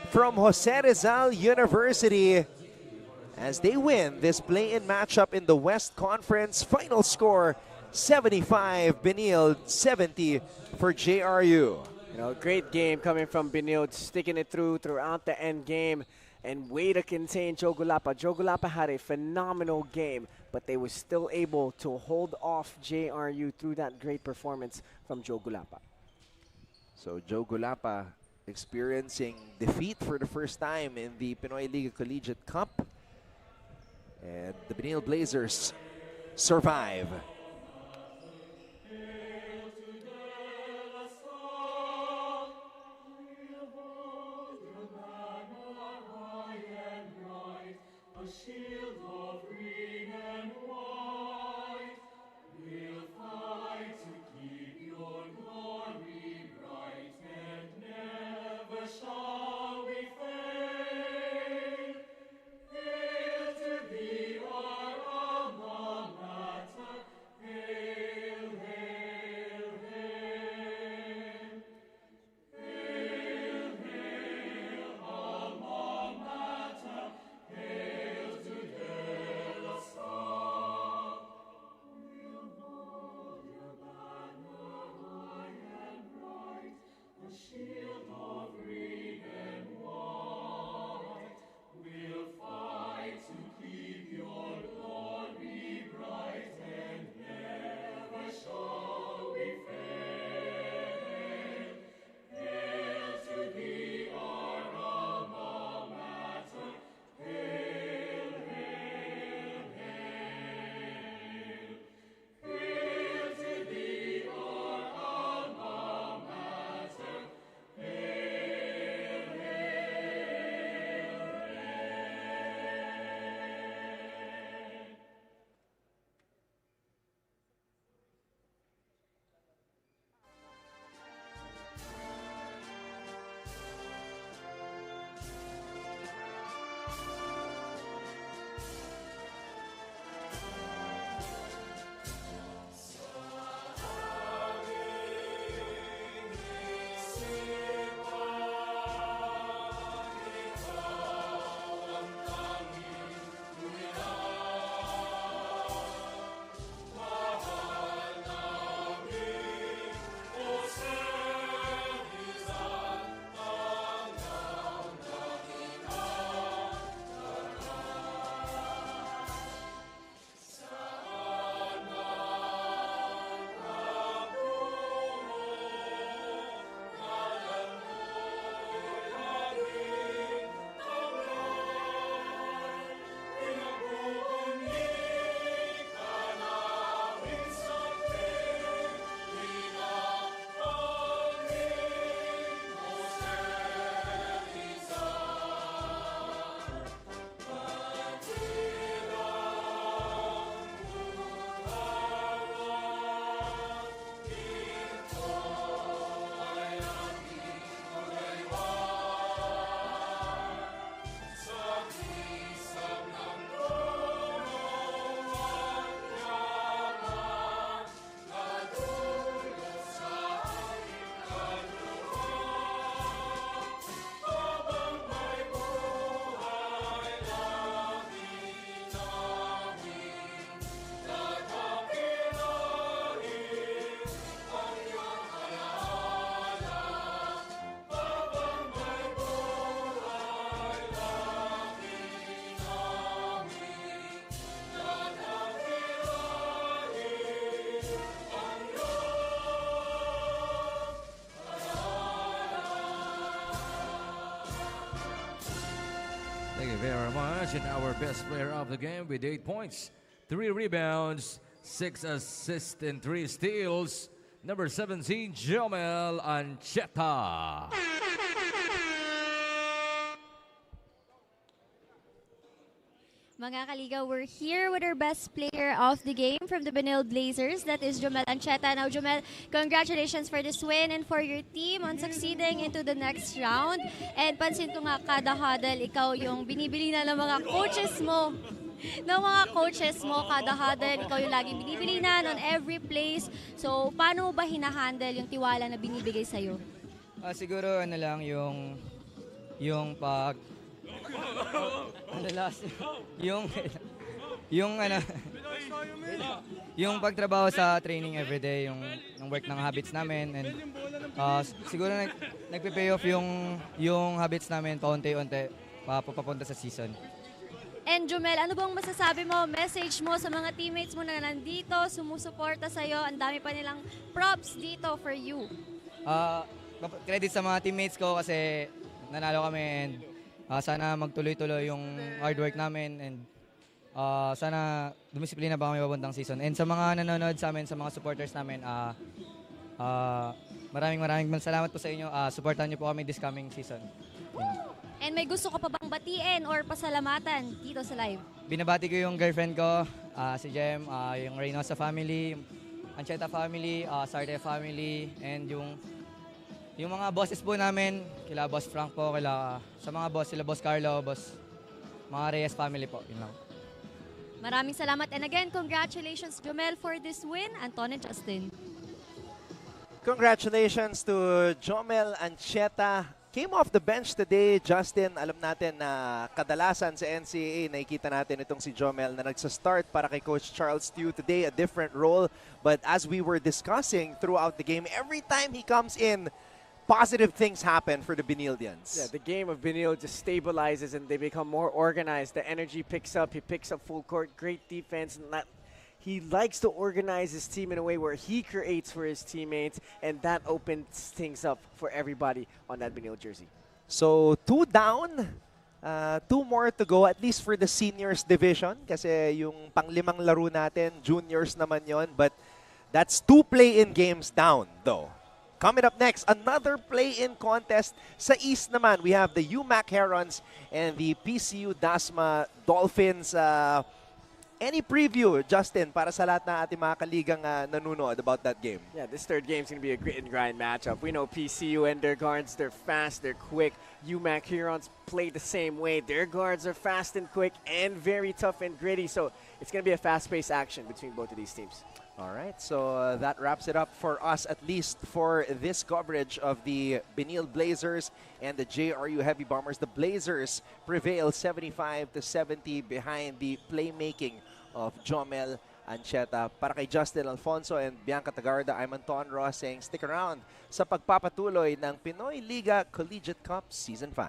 from Jose Rizal University as they win this play-in matchup in the West Conference. Final score, 75 Benilde, 70 for JRU. You know, great game coming from Benilde, sticking it throughout the end game, and way to contain Joe Gulapa. Joe Gulapa had a phenomenal game, but they were still able to hold off JRU through that great performance from Joe Gulapa. So Joe Gulapa experiencing defeat for the first time in the Pinoyliga Collegiate Cup. And the Benilde Blazers survive. Thank you very much. And our best player of the game with 8 points, 3 rebounds, 6 assists, and 3 steals. Number 17, Jomel Ancheta. Mga kaligaw, we're here with our best player of the game from the Benilde Blazers. That is Jomel Ancheta. Now, Jomel, congratulations for this win and for your team on succeeding into the next round. And pansin ko nga, kada huddle, ikaw yung binibili na ng mga coaches mo. Kada huddle, ikaw yung laging binibili na on every place. So, paano mo ba hinahandle yung tiwala na binibigay sa'yo? Siguro ano lang yung pag yung pagtrabaho sa training everyday, yung work ng habits namin, and siguro nagpe-pay off yung habits namin paunti-unti papunta sa season. And Jomel, ano bang masasabi mo, message mo sa mga teammates mo na nandito, sumusuporta sa'yo, ang dami pa nilang props dito for you? Credit sa mga teammates ko kasi nanalo kami, and sana magtuloy-tuloy yung hard work namin, and sana dumisiplina pa kami papuntang season. And sa mga nanonood sa amin, sa mga supporters namin, maraming salamat po sa inyo. Supportan niyo po kami this coming season. And may gusto ka pa bang batiin or pasalamatan dito sa live? Binabati ko yung girlfriend ko, si Jem, yung Reynosa family, yung Ancheta family, Sarte family, and yung mga bosses po namin, kila Boss Frank po, sa mga boss, sila Boss Carlo, mga Reyes family po. Yun lang. Maraming salamat. And again, congratulations, Jomel, for this win. Anton and Justin. Congratulations to Jomel Ancheta. Came off the bench today, Justin. Alam natin na kadalasan sa NCAA, nakikita natin itong si Jomel na nagsa-start para kay Coach Charles Tew. Today, a different role. But as we were discussing throughout the game, every time he comes in, positive things happen for the Benildians. Yeah, the game of Benilde just stabilizes and they become more organized. The energy picks up. He picks up full court. Great defense. And he likes to organize his team in a way where he creates for his teammates, and that opens things up for everybody on that Benilde jersey. So, 2 down. 2 more to go, at least for the seniors division. Kasi yung panglimang laro natin, juniors naman yon. But that's 2 play-in games down, though. Coming up next, another play-in contest. Sa East naman, we have the UMAC Herons and the PCU Dasma Dolphins. Any preview, Justin, para sa lahat ng ating mga kaligang nanonood about that game? Yeah, this third game is going to be a grit and grind matchup. We know PCU and their guards, they're fast, they're quick. UMAC Herons play the same way. Their guards are fast and quick and very tough and gritty. So it's going to be a fast-paced action between both of these teams. All right, so that wraps it up for us, at least for this coverage of the Benilde Blazers and the JRU Heavy Bombers. The Blazers prevail 75-70 behind the playmaking of Jomel Ancheta. Para kay Justin Alfonso and Bianca Tagarda, I'm Anton Ross saying stick around sa pagpapatuloy ng Pinoyliga Collegiate Cup Season 5.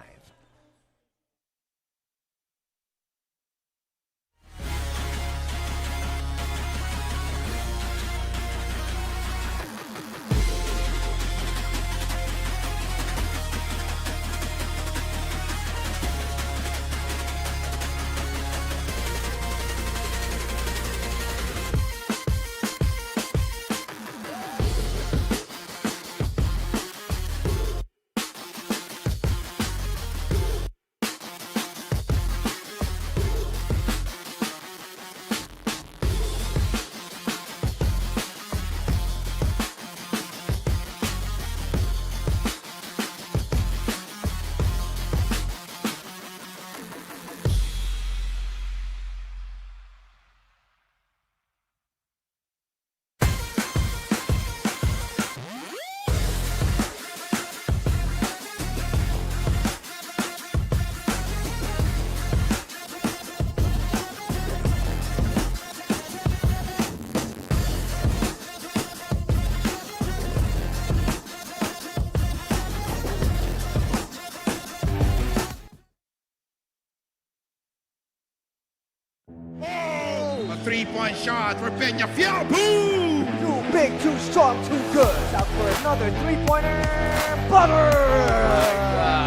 A three-point shot for Peñafiel. Boom! Too big, too strong, too good. Out for another three-pointer. Butter!